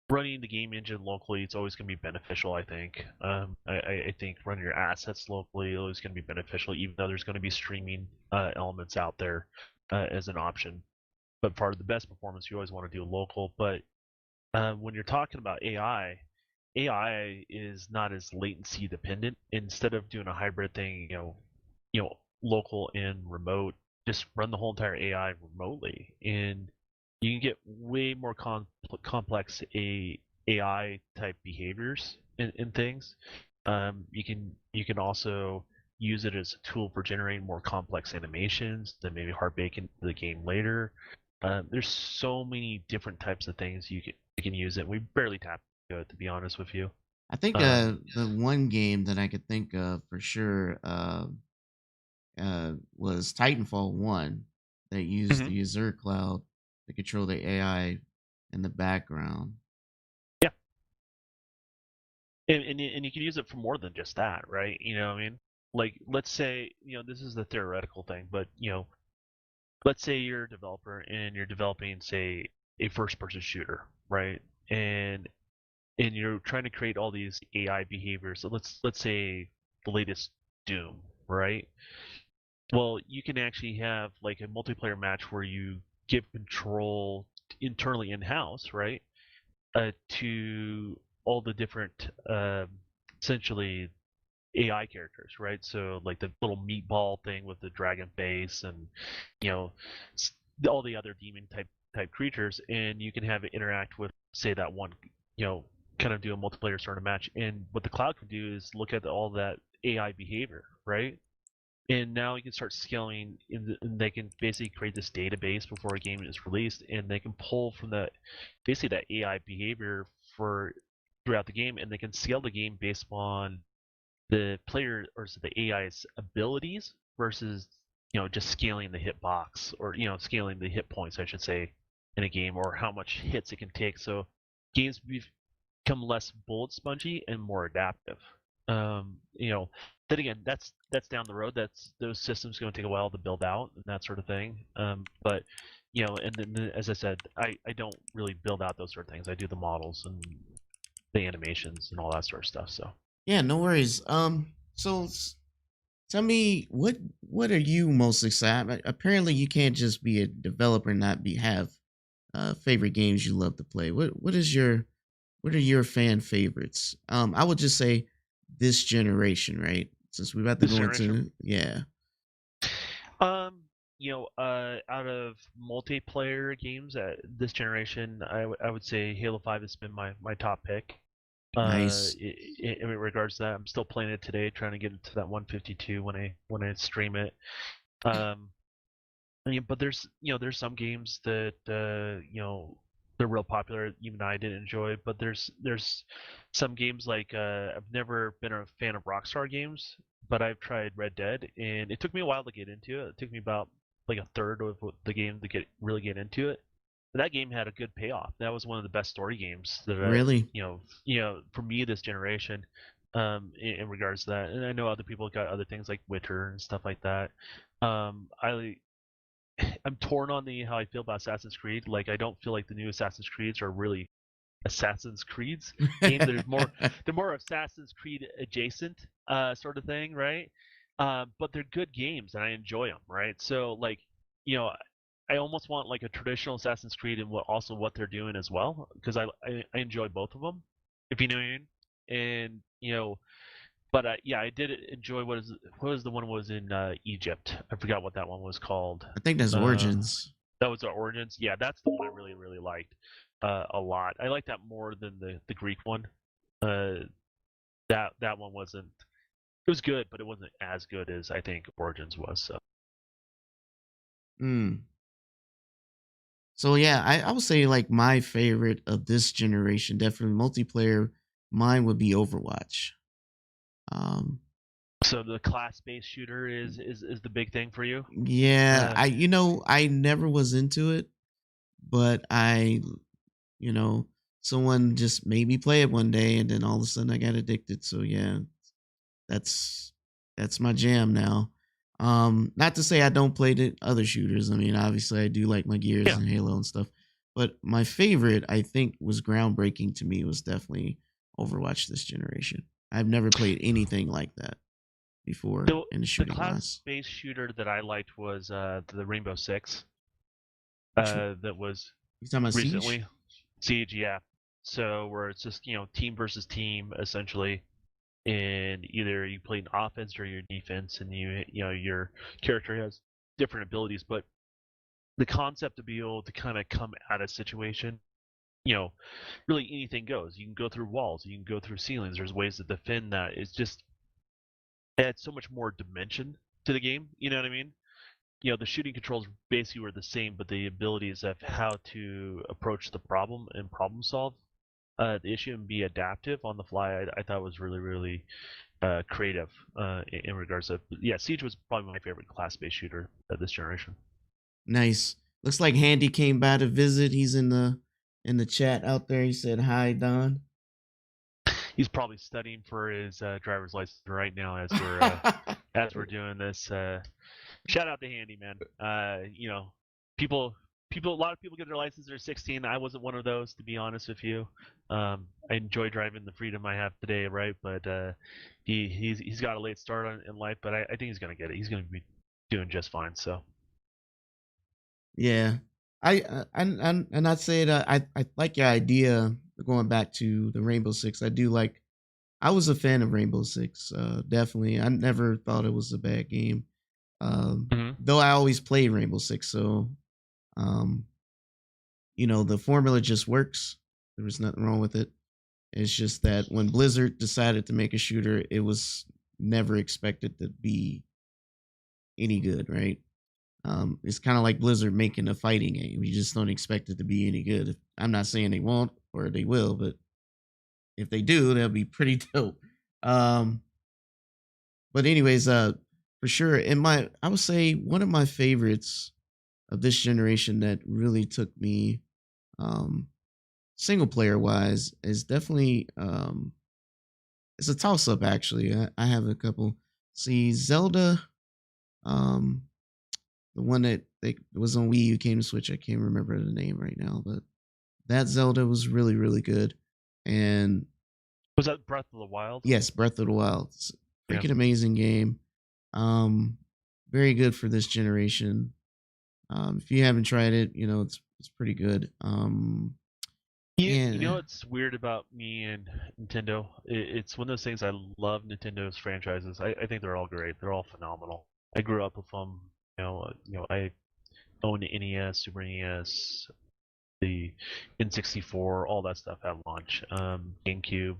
running the game engine locally, it's always going to be beneficial, I think. I think running your assets locally is always going to be beneficial, even though there's going to be streaming elements out there as an option. But part of the best performance, you always want to do local. But when you're talking about AI is not as latency dependent. Instead of doing a hybrid thing, local and remote, just run the whole entire AI remotely, and you can get way more complex AI type behaviors and things. You can also use it as a tool for generating more complex animations that maybe hard bake into the game later. There's so many different types of things you can use it. We barely tap into it, to be honest with you. I think Um, the one game that I could think of for sure was Titanfall 1 that used mhm. the Azure cloud to control the AI in the background. Yeah, and you can use it for more than just that, right? You know what I mean? Like, let's say, this is the theoretical thing, but let's say you're a developer and you're developing, say, a first-person shooter, right? And you're trying to create all these AI behaviors. So let's say the latest Doom, right? Well, you can actually have like a multiplayer match where you give control internally in-house, right? To all the different essentially AI characters, right? So like the little meatball thing with the dragon face, and you know all the other demon type creatures, and you can have it interact with, say, that one, you know, kind of do a multiplayer sort of match. And what the cloud can do is look at all that AI behavior, right? And now you can start scaling, and they can basically create this database before a game is released, and they can pull from that, basically that AI behavior for throughout the game, and they can scale the game based on the player, or so the AI's abilities versus just scaling the hit box, or scaling the hit points, I should say, in a game, or how much hits it can take. So games become less bullet spongy and more adaptive. Then again, that's down the road. Those systems going to take a while to build out and that sort of thing. But and then, as I said, I don't really build out those sort of things. I do the models and the animations and all that sort of stuff. So Yeah, no worries. So tell me what are you most excited? Apparently, you can't just be a developer and not have favorite games you love to play. What are your fan favorites? I would just say this generation, right? Since we're about to this go generation, into um, out of multiplayer games at this generation, I would say Halo 5 has been my top pick. nice. In regards to that, I'm still playing it today, trying to get into that 152 when I stream it. Um, but there's some games that they're real popular. Even I didn't enjoy, but there's some games like I've never been a fan of Rockstar games, but I've tried Red Dead, and it took me a while to get into it. It took me about like a third of the game to really get into it. But that game had a good payoff. That was one of the best story games that Really? for me this generation. In regards to that, and I know other people got other things like Witcher and stuff like that. I'm torn on the how I feel about Assassin's Creed. Like, I don't feel like the new Assassin's Creeds are really Assassin's Creeds games. They're more Assassin's Creed adjacent sort of thing, right? But they're good games and I enjoy them, right? So like, you know, I almost want like a traditional Assassin's Creed and what they're doing as well, because I enjoy both of them, if you know what I mean. And but yeah, I did enjoy what was the one was in Egypt. I forgot what that one was called. I think that's Uh, Origins. that was the Origins. Yeah, that's the one I really really liked a lot. I like that more than the Greek one. Uh, that one wasn't. It was good, but it wasn't as good as I think Origins was. So Mm. So yeah, I would say like my favorite of this generation, definitely multiplayer. Mine would be Overwatch. Um, So the class-based shooter is the big thing for you? Yeah, Uh, I never was into it, but someone just made me play it one day, and then all of a sudden I got addicted. So yeah, that's that's my jam now. Not to say I don't play the other shooters. I mean, obviously I do like my Gears yeah. and Halo and stuff. But my favorite, I think, was groundbreaking to me was definitely Overwatch this generation. I've never played anything like that before So in the the shooting wise. class-based shooter that I liked was the Rainbow Six. Which That was you talking about Siege? recently Siege, yeah. So where it's just team versus team essentially, and either you play an offense or your defense, and your character has different abilities, but the concept to be able to kind of come at a situation, really anything goes. You can go through walls, you can go through ceilings. There's ways to defend that. It's just adds so much more dimension to the game. You know what I mean? The shooting controls basically were the same, but the abilities of how to approach the problem and problem solve the issue and be adaptive on the fly, I thought was really, really creative in regards to. Yeah, Siege was probably my favorite class-based shooter of this generation. Nice. Looks like Handy came by to visit. He's in the chat out there. He said hi, Don. He's probably studying for his driver's license right now as we're doing this. Shout out to Handy, man. A lot of people get their license when they're 16. I wasn't one of those, to be honest with you. I enjoy driving the freedom I have today, right? But he's got a late start in life, but I think he's gonna get it. He's gonna be doing just fine. So Yeah. And I'd say that I like your idea going back to the Rainbow Six. I was a fan of Rainbow Six. Definitely. I never thought it was a bad game. Though I always played Rainbow Six, so the formula just works. There was nothing wrong with it. It's just that when Blizzard decided to make a shooter, it was never expected to be any good, right? It's kind of like Blizzard making a fighting game. You just don't expect it to be any good. I'm not saying they won't or they will, but if they do, that'll be pretty dope. But anyways, for sure, I would say one of my favorites of this generation that really took me, single player wise, is definitely it's a toss up actually. I have a couple. See, Zelda, um, the one that was on Wii U came to Switch. I can't remember the name right now, but that Zelda was really, really good. And was that Breath of the Wild? yes, Breath of the Wild. It's a freaking amazing game. Very good for this generation. If you haven't tried it, it's pretty good. You know what's weird about me and Nintendo? It's one of those things. I love Nintendo's franchises. I think they're all great. They're all phenomenal. I grew up with them. I owned NES, Super NES, the N64, all that stuff at launch. GameCube.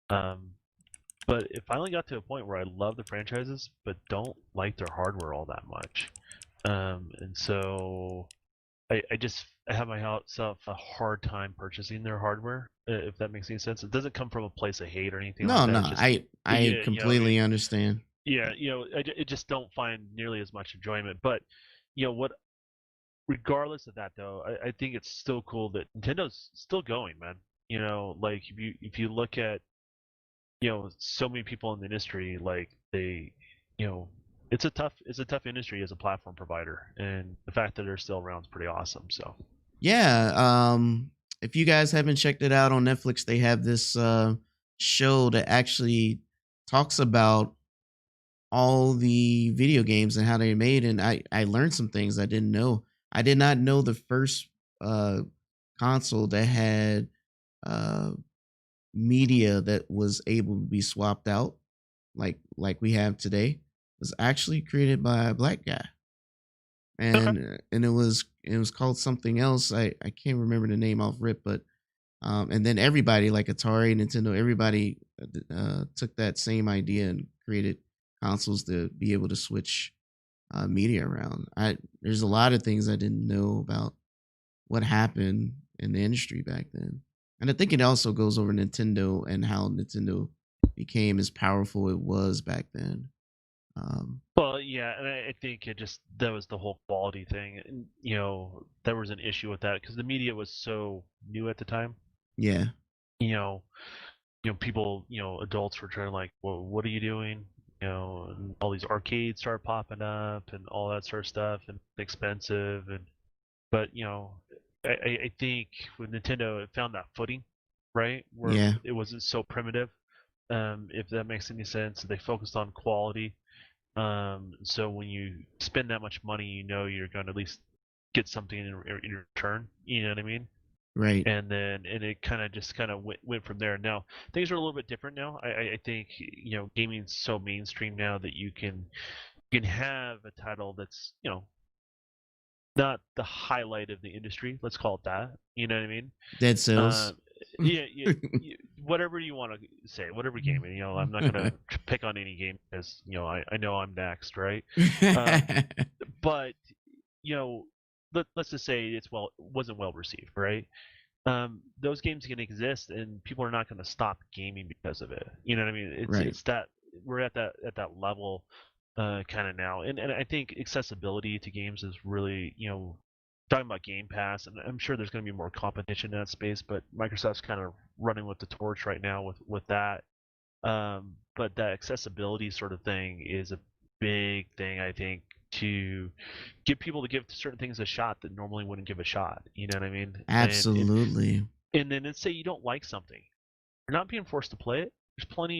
But it finally got to a point where I love the franchises, but don't like their hardware all that much. And so I have myself a hard time purchasing their hardware, if that makes any sense. It doesn't come from a place of hate or anything no, like that. no, It's just, I completely understand. Yeah, I just don't find nearly as much enjoyment. But what? Regardless of that, though, I think it's still cool that Nintendo's still going, man. Like if you look at so many people in the industry, like they, it's a tough industry as a platform provider, and the fact that they're still around is pretty awesome. So yeah, if you guys haven't checked it out on Netflix, they have this show that actually talks about all the video games and how they made, and I learned some things I didn't know. I did not know the first console that had media that was able to be swapped out like we have today was actually created by a black guy. And and it was called something else. I can't remember the name off rip, but and then everybody like Atari, Nintendo, everybody took that same idea and created consoles to be able to switch media around. There's a lot of things I didn't know about what happened in the industry back then. And I think it also goes over Nintendo and how Nintendo became as powerful it was back then. Well, yeah, and I think that was the whole quality thing, and there was an issue with that because the media was so new at the time. Yeah. You know, people, adults were trying to like, well, what are you doing? And all these arcades started popping up and all that sort of stuff, and expensive, but I think with Nintendo, it found that footing, right, where Yeah. it wasn't so primitive. If that makes any sense, they focused on quality. So when you spend that much money, you're going to at least get something in return. You know what I mean? Right. And it kind of went from there. Now things are a little bit different now. I think gaming's so mainstream now that you can have a title that's not the highlight of the industry. Let's call it that. You know what I mean? Dead Cells. Yeah, whatever you want to say, whatever game. I'm not gonna pick on any game because I know I'm next, right? But let's just say it wasn't well received, right? Those games can exist, and people are not going to stop gaming because of it. You know what I mean? It's that we're at that level kind of now, and I think accessibility to games is really talking about Game Pass, and I'm sure there's going to be more competition in that space, but Microsoft's kind of running with the torch right now with that. But that accessibility sort of thing is a big thing, I think, to get people to give certain things a shot that normally wouldn't give a shot. You know what I mean? Absolutely. And then let's say you don't like something, you're not being forced to play it.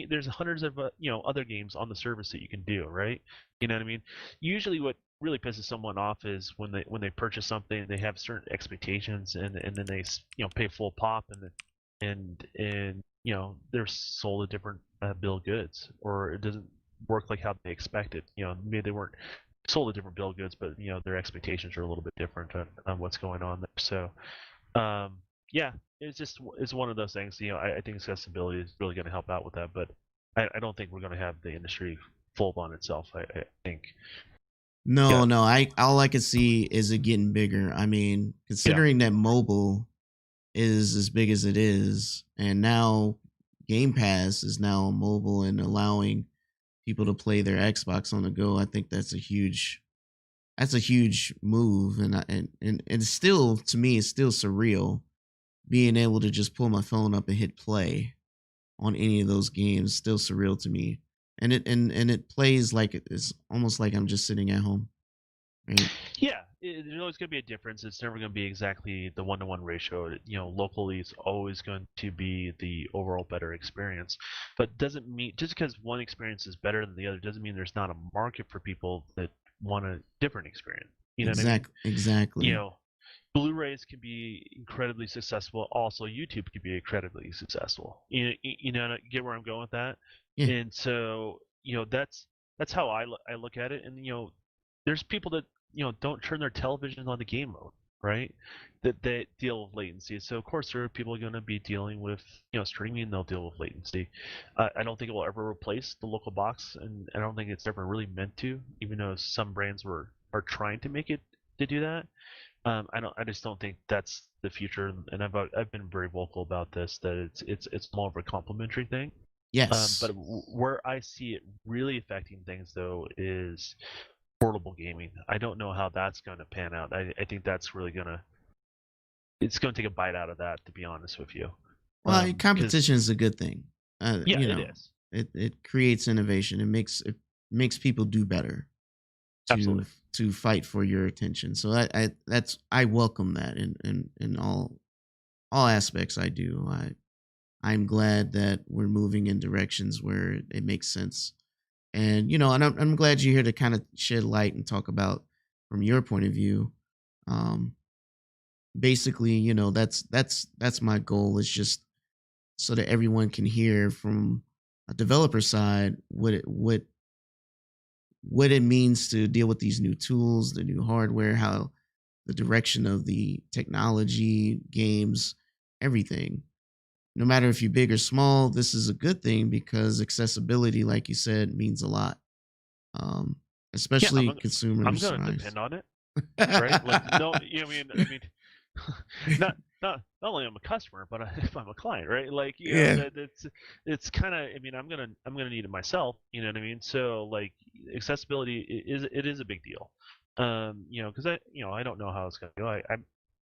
There's hundreds of other games on the service that you can do, right? You know what I mean? Usually, what really pisses someone off is when they purchase something, they have certain expectations, and then they pay full pop, and they're sold a different bill of goods, or it doesn't work like how they expected. Maybe they weren't sold a different bill of goods, but their expectations are a little bit different on what's going on there. So yeah, it's one of those things. I think accessibility is really going to help out with that, but I don't think we're going to have the industry fold on itself. I think. No, all I can see is it getting bigger. I mean, considering that mobile is as big as it is, and now Game Pass is now on mobile and allowing people to play their Xbox on the go, I think that's a huge move, and it's still, to me, it's still surreal being able to just pull my phone up and hit play on any of those games. Still surreal to me, and it plays like it's almost like I'm just sitting at home. Right? Yeah, there's always going to be a difference. It's never going to be exactly the 1-to-1 ratio. Locally is always going to be the overall better experience, but doesn't mean just because one experience is better than the other doesn't mean there's not a market for people that want a different experience. You know what I mean? Exactly. Blu-rays can be incredibly successful. Also, YouTube can be incredibly successful. Get where I'm going with that? Yeah. And so, that's how I look at it. And there's people that don't turn their televisions on to game mode, right? That they deal with latency. So of course there are people going to be dealing with streaming. They'll deal with latency. I don't think it will ever replace the local box, and I don't think it's ever really meant to. Even though some brands are trying to make it to do that. I just don't think that's the future, and I've been very vocal about this, that it's more of a complementary thing. Yes. But where I see it really affecting things though is portable gaming. I don't know how that's going to pan out. I think that's really it's going to take a bite out of that, to be honest with you. Well, competition is a good thing. It is. It creates innovation. It makes people do better. Absolutely. To fight for your attention. So I welcome that in all aspects. I do. I'm glad that we're moving in directions where it makes sense. And and I'm glad you're here to kind of shed light and talk about from your point of view. Basically, that's my goal, is just so that everyone can hear from a developer side what it means to deal with these new tools, the new hardware, how the direction of the technology, games, everything. No matter if you're big or small, this is a good thing because accessibility, like you said, means a lot. Especially consumers. I'm going to depend on it, right? Like, no, I mean, not only I'm a customer, but if I'm a client, right? Like, Yeah. that it's kind of. I mean, I'm gonna need it myself. You know what I mean? So like, accessibility is a big deal. Because I don't know how it's gonna go. Of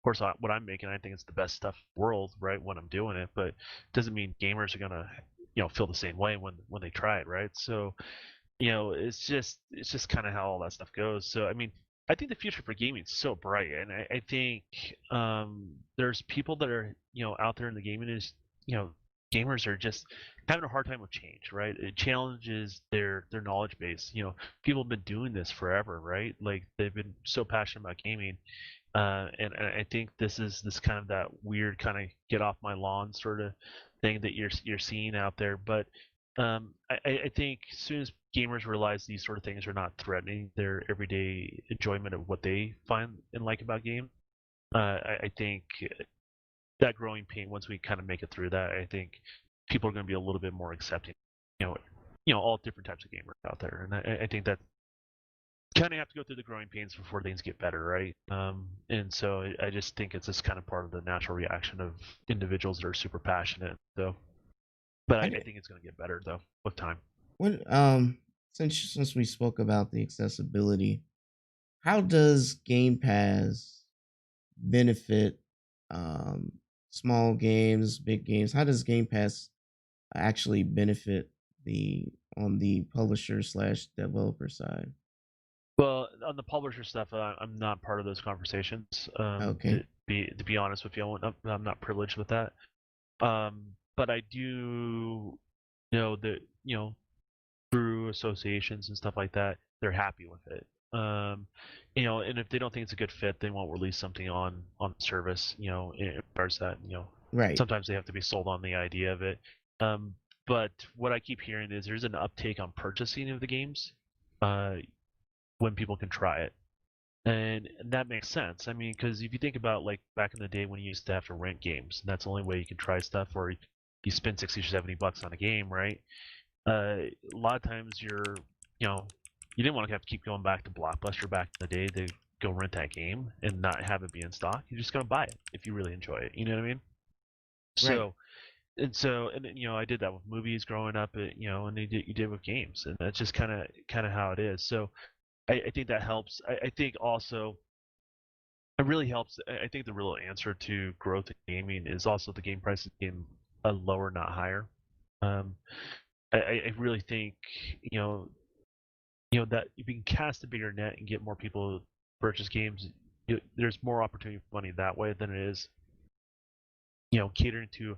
course, what I'm making, I think it's the best stuff in the world, right? When I'm doing it, but it doesn't mean gamers are gonna feel the same way when they try it, right? So it's just kind of how all that stuff goes. So I mean, I think the future for gaming is so bright, and I think there's people that are out there in the gaming is gamers are just having a hard time with change, right? It challenges their knowledge base. People have been doing this forever, right? Like they've been so passionate about gaming, and I think this is kind of that weird kind of get off my lawn sort of thing that you're seeing out there. But I think as soon as gamers realize these sort of things are not threatening their everyday enjoyment of what they find and like about games, I think that growing pain, once we kind of make it through that, I think people are going to be a little bit more accepting. All different types of gamers out there, and I think that kind of have to go through the growing pains before things get better, right? And so I just think it's just kind of part of the natural reaction of individuals that are super passionate. So, but I think it's going to get better though with time. What since we spoke about the accessibility, how does Game Pass benefit small games, big games? How does Game Pass actually benefit on the publisher slash developer side? Well, on the publisher stuff, I'm not part of those conversations. Okay. To be honest with you, I'm not privileged with that. But I do know that through associations and stuff like that, they're happy with it. And if they don't think it's a good fit, they won't release something on the service. In regards to that, Right. sometimes they have to be sold on the idea of it. But what I keep hearing is there's an uptake on purchasing of the games when people can try it. And that makes sense. I mean, because if you think about like back in the day when you used to have to rent games, and that's the only way you can try stuff, or you spend $60 or $70 on a game, right? A lot of times you didn't want to have to keep going back to Blockbuster back in the day to go rent that game and not have it be in stock. You're just gonna buy it if you really enjoy it. You know what I mean? Right. So I did that with movies growing up, and you did with games, and that's just kind of how it is. So I think that helps. I think also it really helps. I think the real answer to growth in gaming is also the game prices getting lower, not higher. I really think that if you can cast a bigger net and get more people to purchase games, there's more opportunity for money that way than it is catering to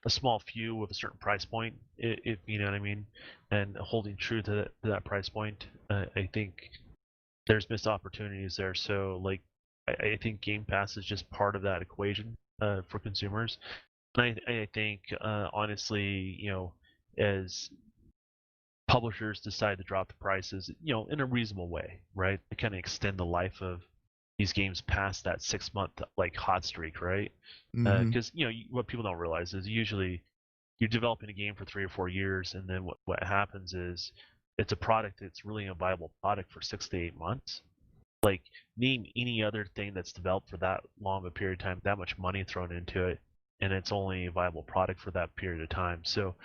a small few with a certain price point, if you know what I mean, and holding true to that price point. I think there's missed opportunities there. So like I think Game Pass is just part of that equation for consumers. And I think honestly, as publishers decide to drop the prices, in a reasonable way, right? To kind of extend the life of these games past that 6-month like hot streak, right? Because what people don't realize is usually you're developing a game for 3 or 4 years, and then what happens is it's a product that's really a viable product for 6 to 8 months. Like name any other thing that's developed for that long of a period of time, that much money thrown into it, and it's only a viable product for that period of time. So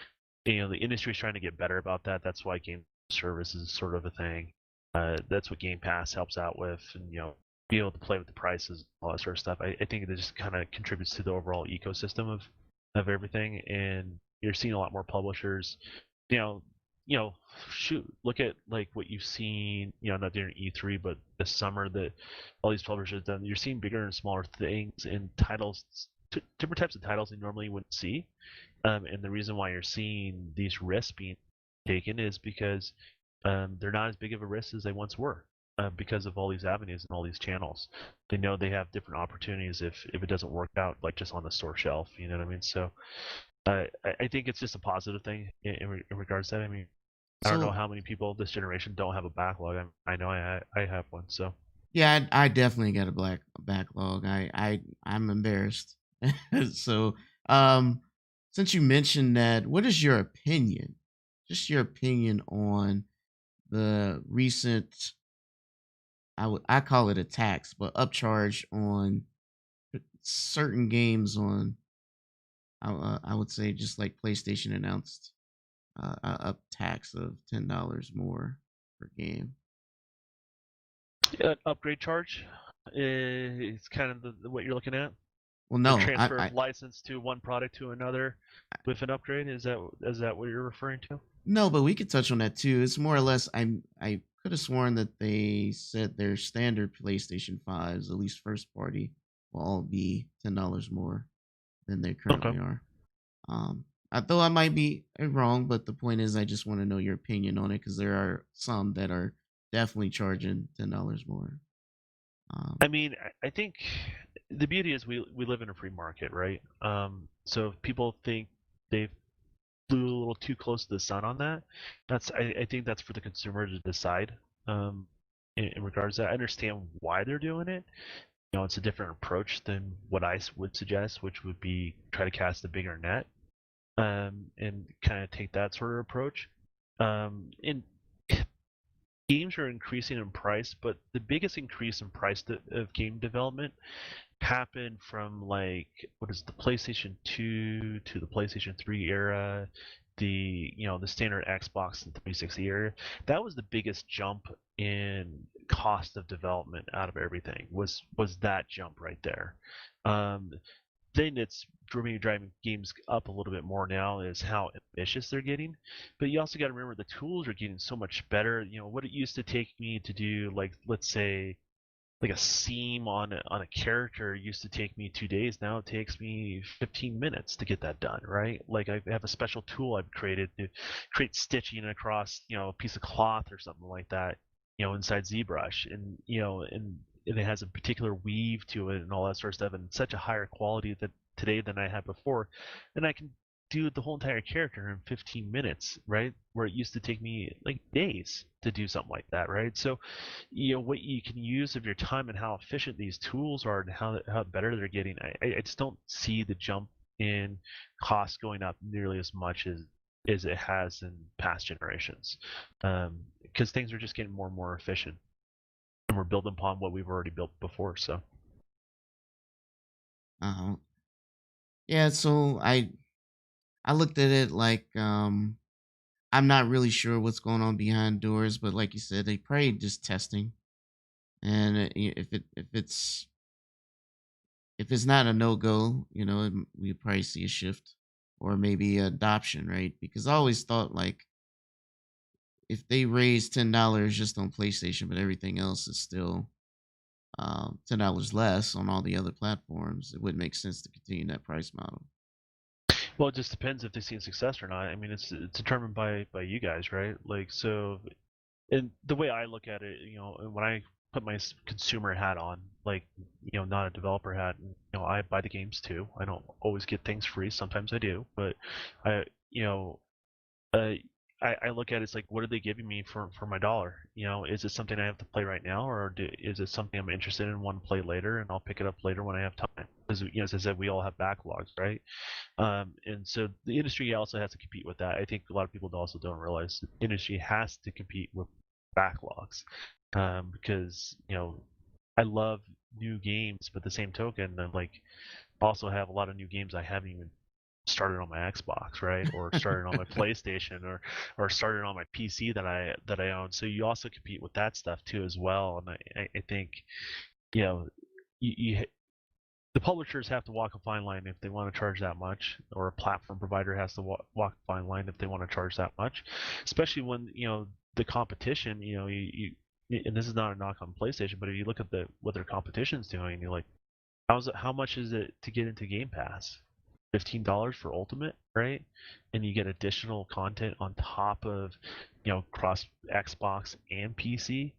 the industry's trying to get better about that. That's why game service is sort of a thing. That's what Game Pass helps out with, and be able to play with the prices, all that sort of stuff. I think it just kind of contributes to the overall ecosystem of everything. And you're seeing a lot more publishers. Shoot, look at like what you've seen. Not during E3, but this summer that all these publishers have done. You're seeing bigger and smaller things in titles, different types of titles you normally wouldn't see. And the reason why you're seeing these risks being taken is because they're not as big of a risk as they once were because of all these avenues and all these channels. They know they have different opportunities if it doesn't work out, like just on the store shelf. You know what I mean? So I think it's just a positive thing in regards to that. I mean, I don't know how many people this generation don't have a backlog. I know I have one. So yeah, I definitely got a backlog. I'm embarrassed. So since you mentioned that, what is your opinion? Just your opinion on the recent, I call it a tax, but upcharge on certain games on, I would say, just like PlayStation announced a tax of $10 more per game. Upgrade charge is kind of what you're looking at. Well, The no, transfer of license to one product to another with an upgrade. Is that what you're referring to? no, but we could touch on that too. It's more or less. I could have sworn that they said their standard PlayStation 5s, at least first party, will all be $10 more than they currently are. Though I might be wrong, but the point is, I just want to know your opinion on it because there are some that are definitely charging $10 more. I mean, I think the beauty is we live in a free market, right? So if people think they flew a little too close to the sun on that, I think that's for the consumer to decide. In regards to that, I understand why they're doing it. You know, it's a different approach than what I would suggest, which would be try to cast a bigger net, and kind of take that sort of approach. And games are increasing in price, but the biggest increase in price of game development happened from like what is the PlayStation 2 to the PlayStation 3 era, the standard Xbox and 360 era. That was the biggest jump in cost of development out of everything. Was that jump right there? Thing that's driving games up a little bit more now is how ambitious they're getting. But you also got to remember the tools are getting so much better. You know, what it used to take me to do, like, let's say, like a seam on a character used to take me 2 days. Now it takes me 15 minutes to get that done, right? Like I have a special tool I've created to create stitching across, a piece of cloth or something like that, inside ZBrush, and and it has a particular weave to it and all that sort of stuff, and such a higher quality that today than I had before, and I can do the whole entire character in 15 minutes, right? Where it used to take me like days to do something like that, right? So, what you can use of your time and how efficient these tools are and how better they're getting, I just don't see the jump in cost going up nearly as much as it has in past generations, because things are just getting more and more efficient, and we're building upon what we've already built before. So, yeah. So I looked at it like I'm not really sure what's going on behind doors, but like you said, they probably just testing. And if it's not a no go, we probably see a shift or maybe adoption, right? Because I always thought like if they raise $10 just on PlayStation, but everything else is still $10 less on all the other platforms, it wouldn't make sense to continue that price model. Well, it just depends if they see success or not. I mean, it's determined by you guys, right? Like, so, and the way I look at it, when I put my consumer hat on, like, not a developer hat, I buy the games too. I don't always get things free. Sometimes I do, but I, I look at it as like, what are they giving me for my dollar? Is it something I have to play right now, or is it something I'm interested in, want to play later, and I'll pick it up later when I have time? Because as I said, we all have backlogs, right? And so the industry also has to compete with that. I think a lot of people also don't realize the industry has to compete with backlogs, because I love new games, but the same token, I'm like also have a lot of new games I haven't even started on my Xbox, right, or started on my PlayStation, or started on my PC that I own. So you also compete with that stuff too as well. And I think you the publishers have to walk a fine line if they want to charge that much, or a platform provider has to walk a fine line if they want to charge that much, especially when the competition, you and this is not a knock on PlayStation, but if you look at what their competition's doing, you're like, how much is it to get into Game Pass? $15 for Ultimate, right? And you get additional content on top of cross Xbox and PC.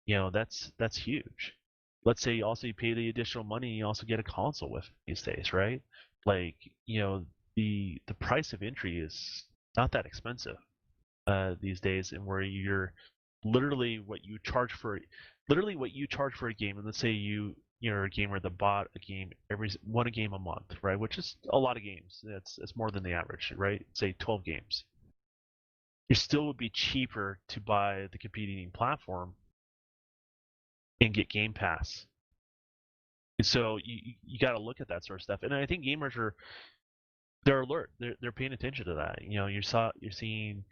That's huge. Let's say you pay the additional money, you also get a console with these days, right? Like, the price of entry is not that expensive these days, and where you're literally what you charge for a game. And let's say you're a gamer that bought a game a game a month, right? Which is a lot of games. It's more than the average, right? Say 12 games. It still would be cheaper to buy the competing platform and get Game Pass So you got to look at that sort of stuff, and I think gamers they're alert. They're paying attention to that. You're seeing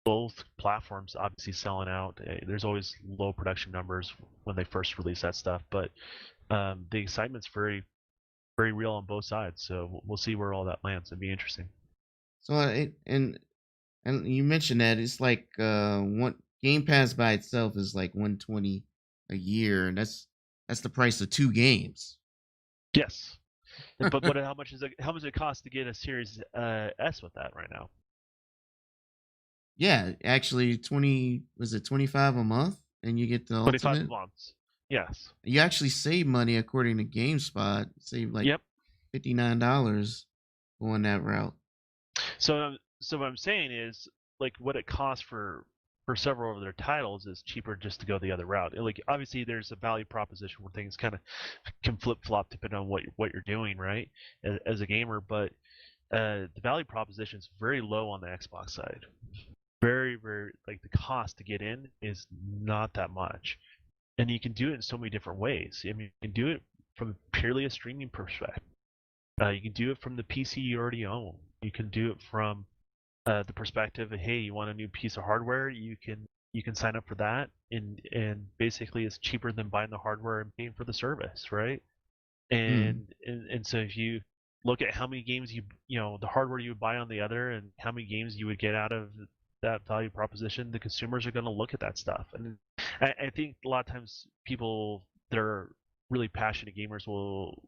both platforms obviously selling out. There's always low production numbers when they first release that stuff, but the excitement's very very real on both sides. So we'll see where all that lands. It'd be interesting. So and you mentioned that it's like one Game Pass by itself is like 120 a year, and that's the price of 2 games. Yes, but how much does it cost to get a Series S with that right now? Yeah, actually 25 a month and you get the 25 ultimate. months. Yes. You actually save money according to GameSpot. Save like $59 going that route. So what I'm saying is, like, what it costs for several of their titles is cheaper just to go the other route. Like, obviously, there's a value proposition where things kind of can flip flop depending on what you're doing, right, as a gamer. But the value proposition is very low on the Xbox side. Very, very, like, the cost to get in is not that much, and you can do it in so many different ways. I mean, you can do it from purely a streaming perspective. You can do it from the PC you already own. You can do it from the perspective of, hey, you want a new piece of hardware, you can sign up for that, and basically it's cheaper than buying the hardware and paying for the service, right? And so if you look at how many games the hardware you would buy on the other and how many games you would get out of that value proposition, the consumers are going to look at that stuff. And I think a lot of times people that are really passionate gamers will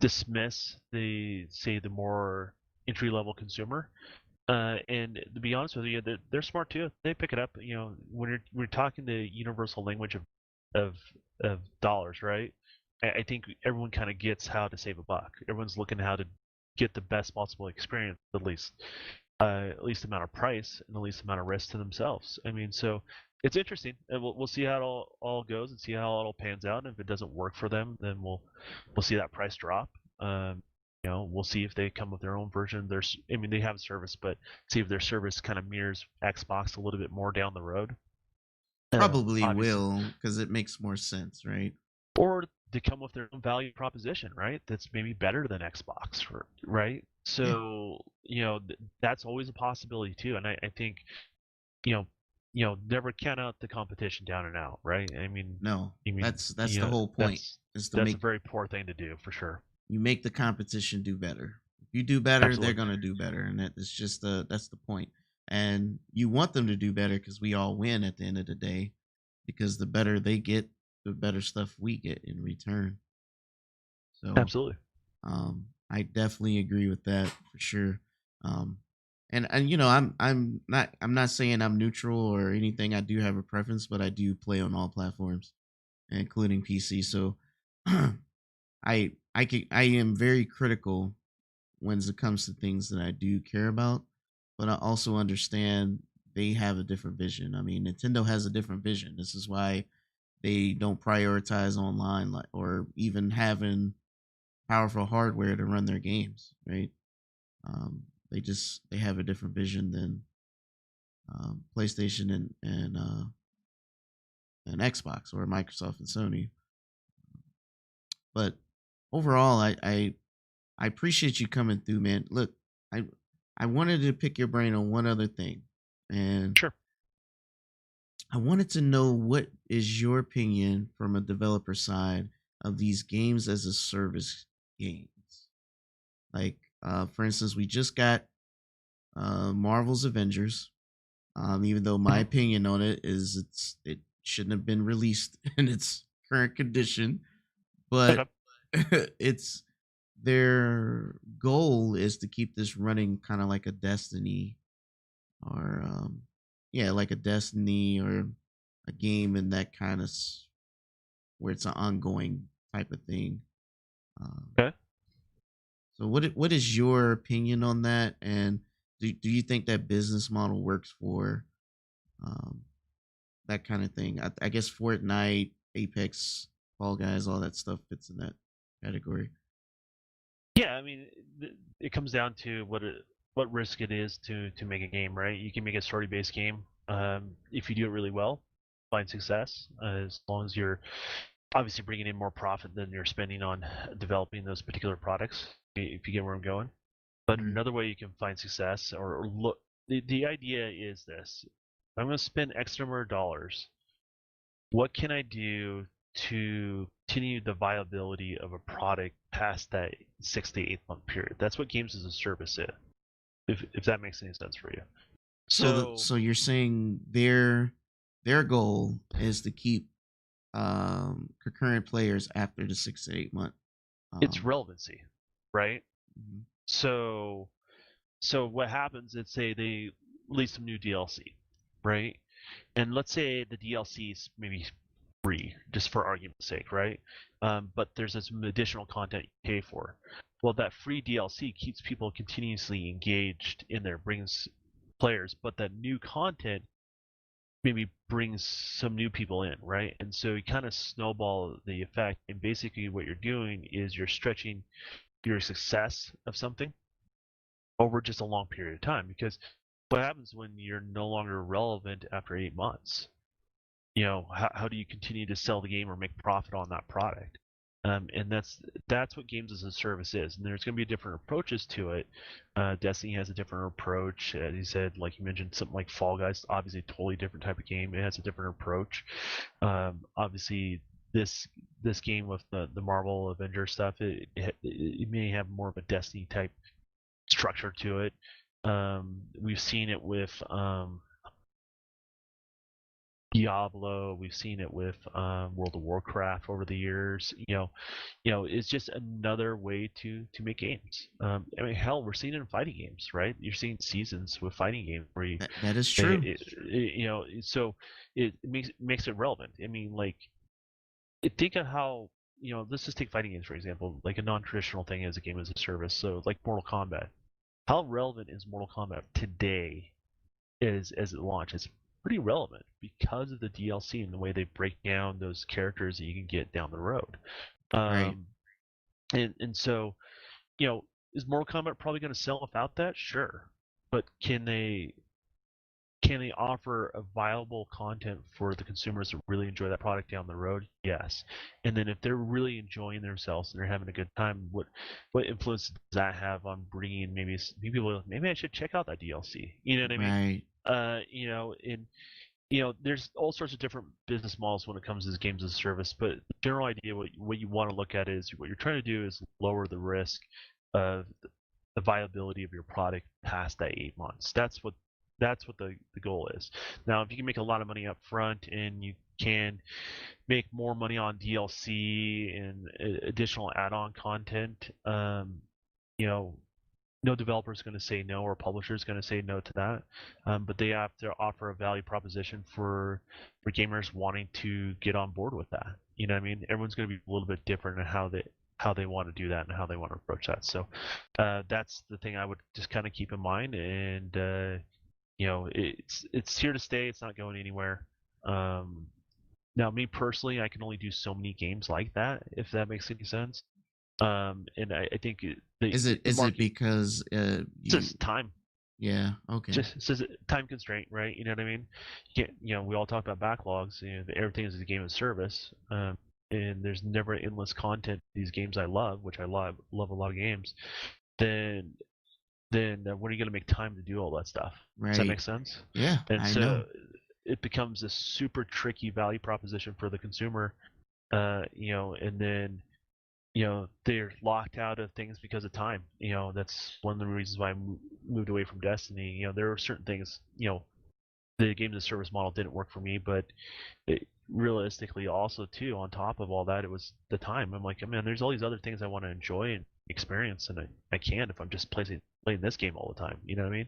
dismiss the more entry level consumer, and to be honest with you, they're smart too. They pick it up. When we're talking the universal language of dollars, right? I think everyone kind of gets how to save a buck. Everyone's looking how to get the best possible experience, at least amount of price and the least amount of risk to themselves. I mean, so it's interesting. We'll see how it all goes and see how it all pans out. And if it doesn't work for them, then we'll see that price drop. We'll see if they come with their own version. They have a service, but see if their service kind of mirrors Xbox a little bit more down the road. Probably will, because it makes more sense, right? Or to come with their own value proposition, right? That's maybe better than Xbox, right? So that's always a possibility too. And I think never count out the competition down and out, right? That's the whole point. That's a very poor thing to do, for sure. You make the competition do better. If you do better, Absolutely. They're gonna do better, and that's the point. And you want them to do better because we all win at the end of the day. Because the better they get, the better stuff we get in return. So absolutely, I definitely agree with that for sure. And I'm not saying I'm neutral or anything. I do have a preference, but I do play on all platforms, including PC. So I am very critical when it comes to things that I do care about, but I also understand they have a different vision. I mean, Nintendo has a different vision. This is why they don't prioritize online or even having powerful hardware to run their games, right? They have a different vision than PlayStation and Xbox or Microsoft and Sony. But overall, I appreciate you coming through, man. Look, I wanted to pick your brain on one other thing, and sure. I wanted to know what is your opinion from a developer side of these games as a service games. Like, for instance, we just got Marvel's Avengers. Even though my opinion on it is it shouldn't have been released in its current condition, but it's their goal is to keep this running kind of like a Destiny or like a Destiny or a game in that kind of where it's an ongoing type of thing. Okay. So what is your opinion on that, and do you think that business model works for that kind of thing? I guess Fortnite, Apex, Fall Guys, all that stuff fits in that category. Yeah, I mean, it comes down to what risk it is to make a game, right? You can make a story-based game if you do it really well, find success, as long as you're obviously bringing in more profit than you're spending on developing those particular products, if you get where I'm going. But another way you can find success, or look, the idea is this: I'm going to spend X number of dollars. What can I do to continue the viability of a product past that 6 to 8 month period? That's what games as a service is. If that makes any sense for you. So you're saying their goal is to keep concurrent players after the 6 to 8 month. It's relevancy, right? Mhm. So what happens is, say they release some new DLC, right? And let's say the DLC is maybe free, just for argument's sake, right? But there's some additional content you pay for. Well, that free DLC keeps people continuously engaged in there, brings players, but that new content maybe brings some new people in, right? And so you kind of snowball the effect, and basically what you're doing is you're stretching your success of something over just a long period of time. Because what happens when you're no longer relevant after 8 months? How do you continue to sell the game or make profit on that product? And that's what games as a service is. And there's going to be different approaches to it. Destiny has a different approach. As you said, like you mentioned, something like Fall Guys, obviously a totally different type of game. It has a different approach. Obviously, this game with the Marvel Avenger stuff, it may have more of a Destiny type structure to it. We've seen it with Diablo. We've seen it with World of Warcraft over the years. It's just another way to make games. I mean, hell, we're seeing it in fighting games, right? You're seeing seasons with fighting games where you, that is true. So it makes it relevant. I mean, like, think of how, let's just take fighting games for example, like a non-traditional thing as a game as a service. So like Mortal Kombat. How relevant is Mortal Kombat today as it launched? It's pretty relevant because of the DLC and the way they break down those characters that you can get down the road. Right. And so, is Mortal Kombat probably going to sell without that? Sure. But can they offer a viable content for the consumers to really enjoy that product down the road? Yes. And then if they're really enjoying themselves and they're having a good time, what influence does that have on bringing maybe people? Maybe I should check out that DLC. You know what I mean? Right. There's all sorts of different business models when it comes to games as a service. But the general idea, what you want to look at is what you're trying to do is lower the risk of the viability of your product past that 8 months. That's what the goal is. Now, if you can make a lot of money up front and you can make more money on DLC and additional add-on content, no developer is going to say no, or publisher is going to say no to that. But they have to offer a value proposition for gamers wanting to get on board with that. You know what I mean? Everyone's going to be a little bit different in how they want to do that and how they want to approach that. So that's the thing I would just kind of keep in mind. And it's here to stay. It's not going anywhere. Now, me personally, I can only do so many games like that, if that makes any sense. And I think Is it because it's just time. Yeah. Okay. Just a time constraint, right? You know what I mean? You can't, we all talk about backlogs. Everything is a game of service, and there's never endless content. These games I love, which I love a lot of games. Then when are you going to make time to do all that stuff? Right. Does that make sense? Yeah. And so it becomes a super tricky value proposition for the consumer, and then they're locked out of things because of time. That's one of the reasons why I moved away from Destiny. There were certain things, the game as a service model didn't work for me, but realistically also too, on top of all that, it was the time. I'm like, man, there's all these other things I want to enjoy and experience, and I can't if I'm just playing this game all the time. You know what I mean?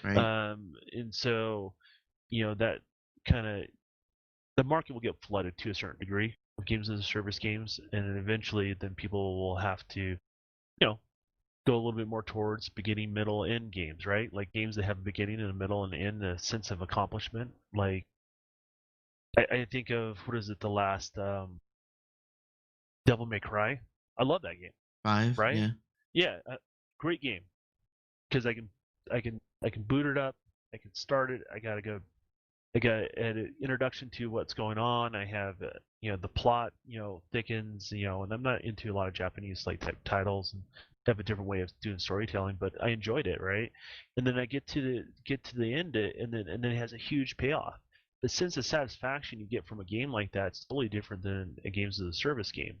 Right. And so, that kind of, the market will get flooded to a certain degree of games as a service games, and then eventually then people will have to go a little bit more towards beginning, middle, end games, right? Like games that have a beginning and a middle and end, a sense of accomplishment. Like I think of, what is it, the last Devil May Cry. I love that game. 5, right? Yeah, great game, because I can boot it up, I can start it. I gotta go an introduction to what's going on. I have the plot thickens, and I'm not into a lot of Japanese like type titles and have a different way of doing storytelling, but I enjoyed it, right? And then I get to the end, and then it has a huge payoff. The sense of satisfaction you get from a game like that is totally different than a games as a service game.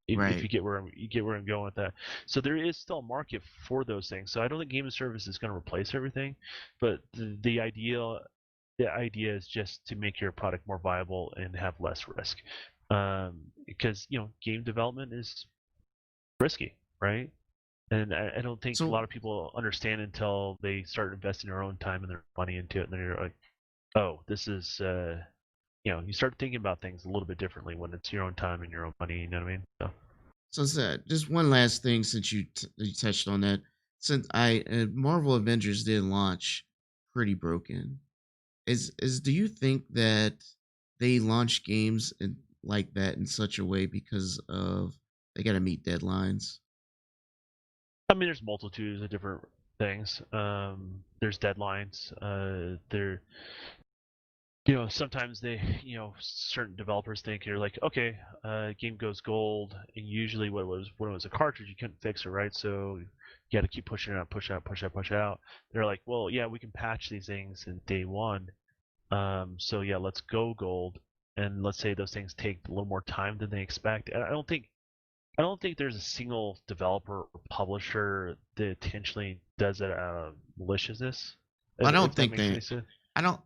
If you get where I'm going with that. So there is still a market for those things. So I don't think game as a service is going to replace everything, but the idea is just to make your product more viable and have less risk, because game development is risky, right? And I don't think a lot of people understand until they start investing their own time and their money into it, and then you're like, oh, this is you start thinking about things a little bit differently when it's your own time and your own money. You know what I mean? So just one last thing, since you touched on that. Since Marvel Avengers did launch pretty broken, do you think that they launch games like that in such a way because of they got to meet deadlines? I mean, there's multitudes of different things. There's deadlines. Sometimes certain developers think you're like, okay, game goes gold, and usually when it was a cartridge, you couldn't fix it, right? So you had to keep pushing it out, push out. They're like, well, yeah, we can patch these things in day one. So yeah, let's go gold, and let's say those things take a little more time than they expect. I don't think there's a single developer or publisher that intentionally does it out of maliciousness. I don't think they. I don't.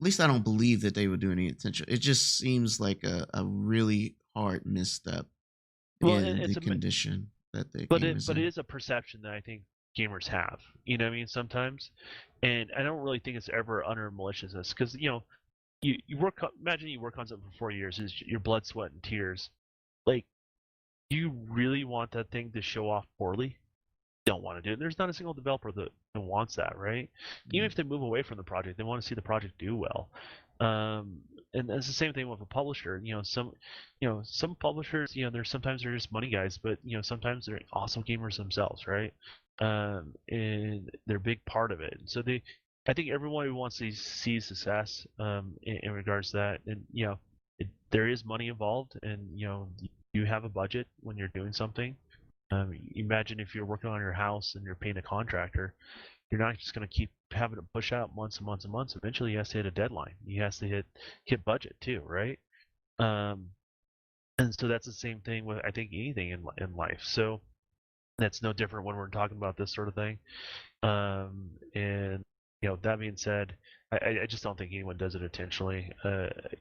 At least I don't believe that they would do any intentional. It just seems like a really hard misstep in the condition that the game is in. But it is a perception that I think gamers have. You know what I mean? Sometimes, and I don't really think it's ever under maliciousness, because you work. Imagine you work on something for 4 years, is your blood, sweat, and tears. Like, do you really want that thing to show off poorly? Don't want to do it. There's not a single developer that wants that, right? Even if they move away from the project, they want to see the project do well. And it's the same thing with a publisher. Some publishers, sometimes they're just money guys, but sometimes they're awesome gamers themselves, right? And they're a big part of it. So I think everyone wants to see success in regards to that, and there is money involved, and you have a budget when you're doing something. Imagine if you're working on your house and you're paying a contractor, you're not just going to keep having to push out months and months and months. Eventually, he has to hit a deadline. He has to hit budget too, right? And so that's the same thing with, I think, anything in life. So that's no different when we're talking about this sort of thing. And that being said, I just don't think anyone does it intentionally.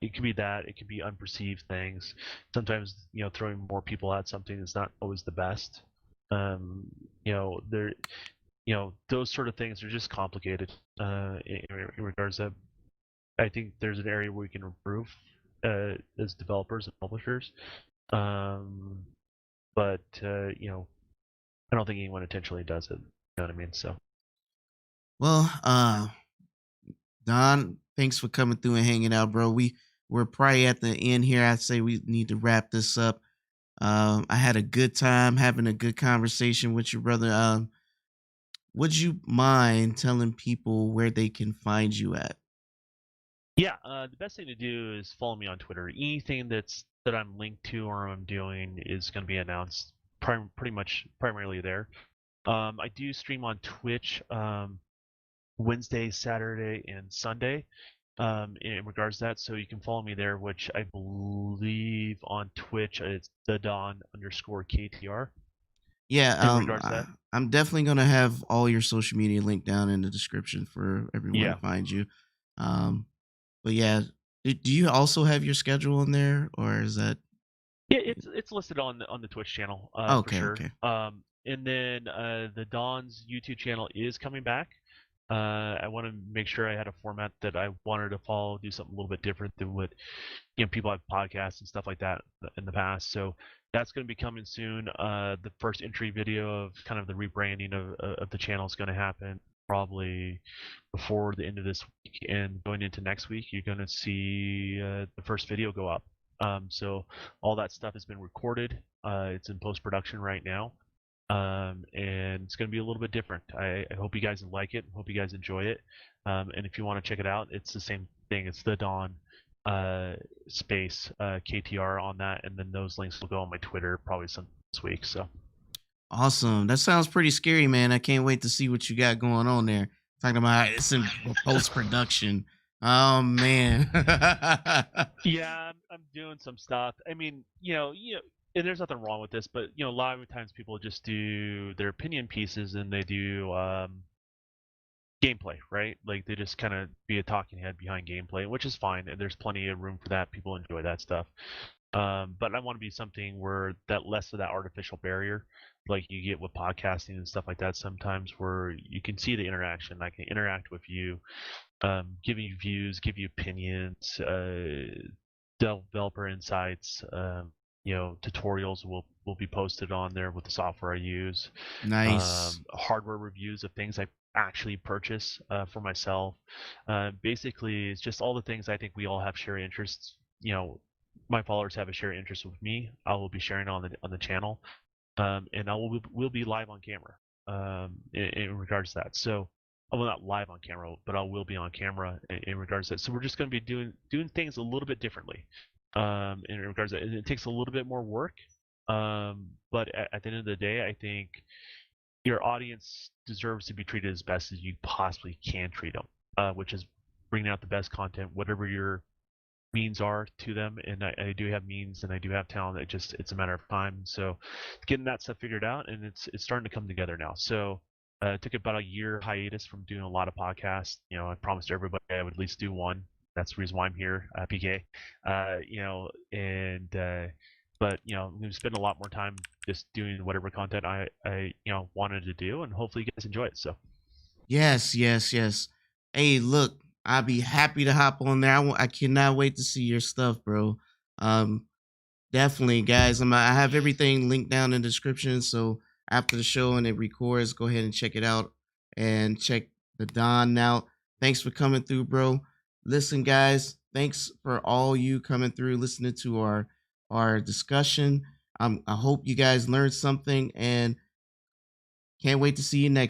It could be that. It could be unperceived things. Sometimes, throwing more people at something is not always the best. Those sort of things are just complicated in regards to. I think there's an area where we can improve as developers and publishers. But I don't think anyone intentionally does it. You know what I mean? So. Well, Don, thanks for coming through and hanging out, bro. We're probably at the end here. I'd say we need to wrap this up. I had a good time having a good conversation with you, brother. Would you mind telling people where they can find you at? Yeah, the best thing to do is follow me on Twitter. Anything that I'm linked to or I'm doing is going to be announced primarily there. I do stream on Twitch Wednesday, Saturday, and Sunday in regards to that. So you can follow me there, which I believe on Twitch it's @TheDon_KTR. Yeah, I'm definitely going to have all your social media linked down in the description for everyone to find you. But yeah, do you also have your schedule in there, or is that? Yeah, it's listed on the Twitch channel. Okay, for sure. Okay. And then the Don's YouTube channel is coming back. I want to make sure I had a format that I wanted to follow, do something a little bit different than what people have podcasts and stuff like that in the past. So that's going to be coming soon. The first entry video of kind of the rebranding of the channel is going to happen probably before the end of this week, and going into next week, you're going to see the first video go up. So all that stuff has been recorded. It's in post-production right now. and it's going to be a little bit different. I hope you guys like it. Hope you guys enjoy it. And if you want to check it out, it's the same thing. It's the Dawn space KTR on that, and then those links will go on my Twitter probably some this week. So Awesome. That sounds pretty scary, man. I can't wait to see what you got going on there. Talking about it's in post production. Oh man. yeah, I'm doing some stuff. I mean, and there's nothing wrong with this, but a lot of times people just do their opinion pieces and they do gameplay, right? Like they just kind of be a talking head behind gameplay, which is fine, and there's plenty of room for that. People enjoy that stuff. But I want to be something where that less of that artificial barrier, like you get with podcasting and stuff like that sometimes, where you can see the interaction. I can interact with you, give you views, give you opinions, developer insights. Tutorials will be posted on there with the software I use. Nice. Hardware reviews of things I actually purchase for myself. Basically, it's just all the things I think we all have shared interests. My followers have a shared interest with me. I will be sharing on the channel, and will be live on camera in regards to that. So, well, not live on camera, but I will be on camera in regards to that. So we're just going to be doing things a little bit differently. In regards to it takes a little bit more work, but at the end of the day, I think your audience deserves to be treated as best as you possibly can treat them, which is bringing out the best content, whatever your means are to them. And I do have means and I do have talent. It's a matter of time. So getting that stuff figured out, and it's starting to come together now. So it took about a year hiatus from doing a lot of podcasts. I promised everybody I would at least do one. That's the reason why I'm here, PK. But I'm going to spend a lot more time just doing whatever content I wanted to do, and hopefully you guys enjoy it. So Yes. Hey, look, I'll be happy to hop on there. I cannot wait to see your stuff, bro. Definitely, guys. I have everything linked down in the description. So after the show and it records, go ahead and check it out and check the Don out. Thanks for coming through, bro. Listen, guys, thanks for all you coming through, listening to our discussion. I hope you guys learned something, and can't wait to see you next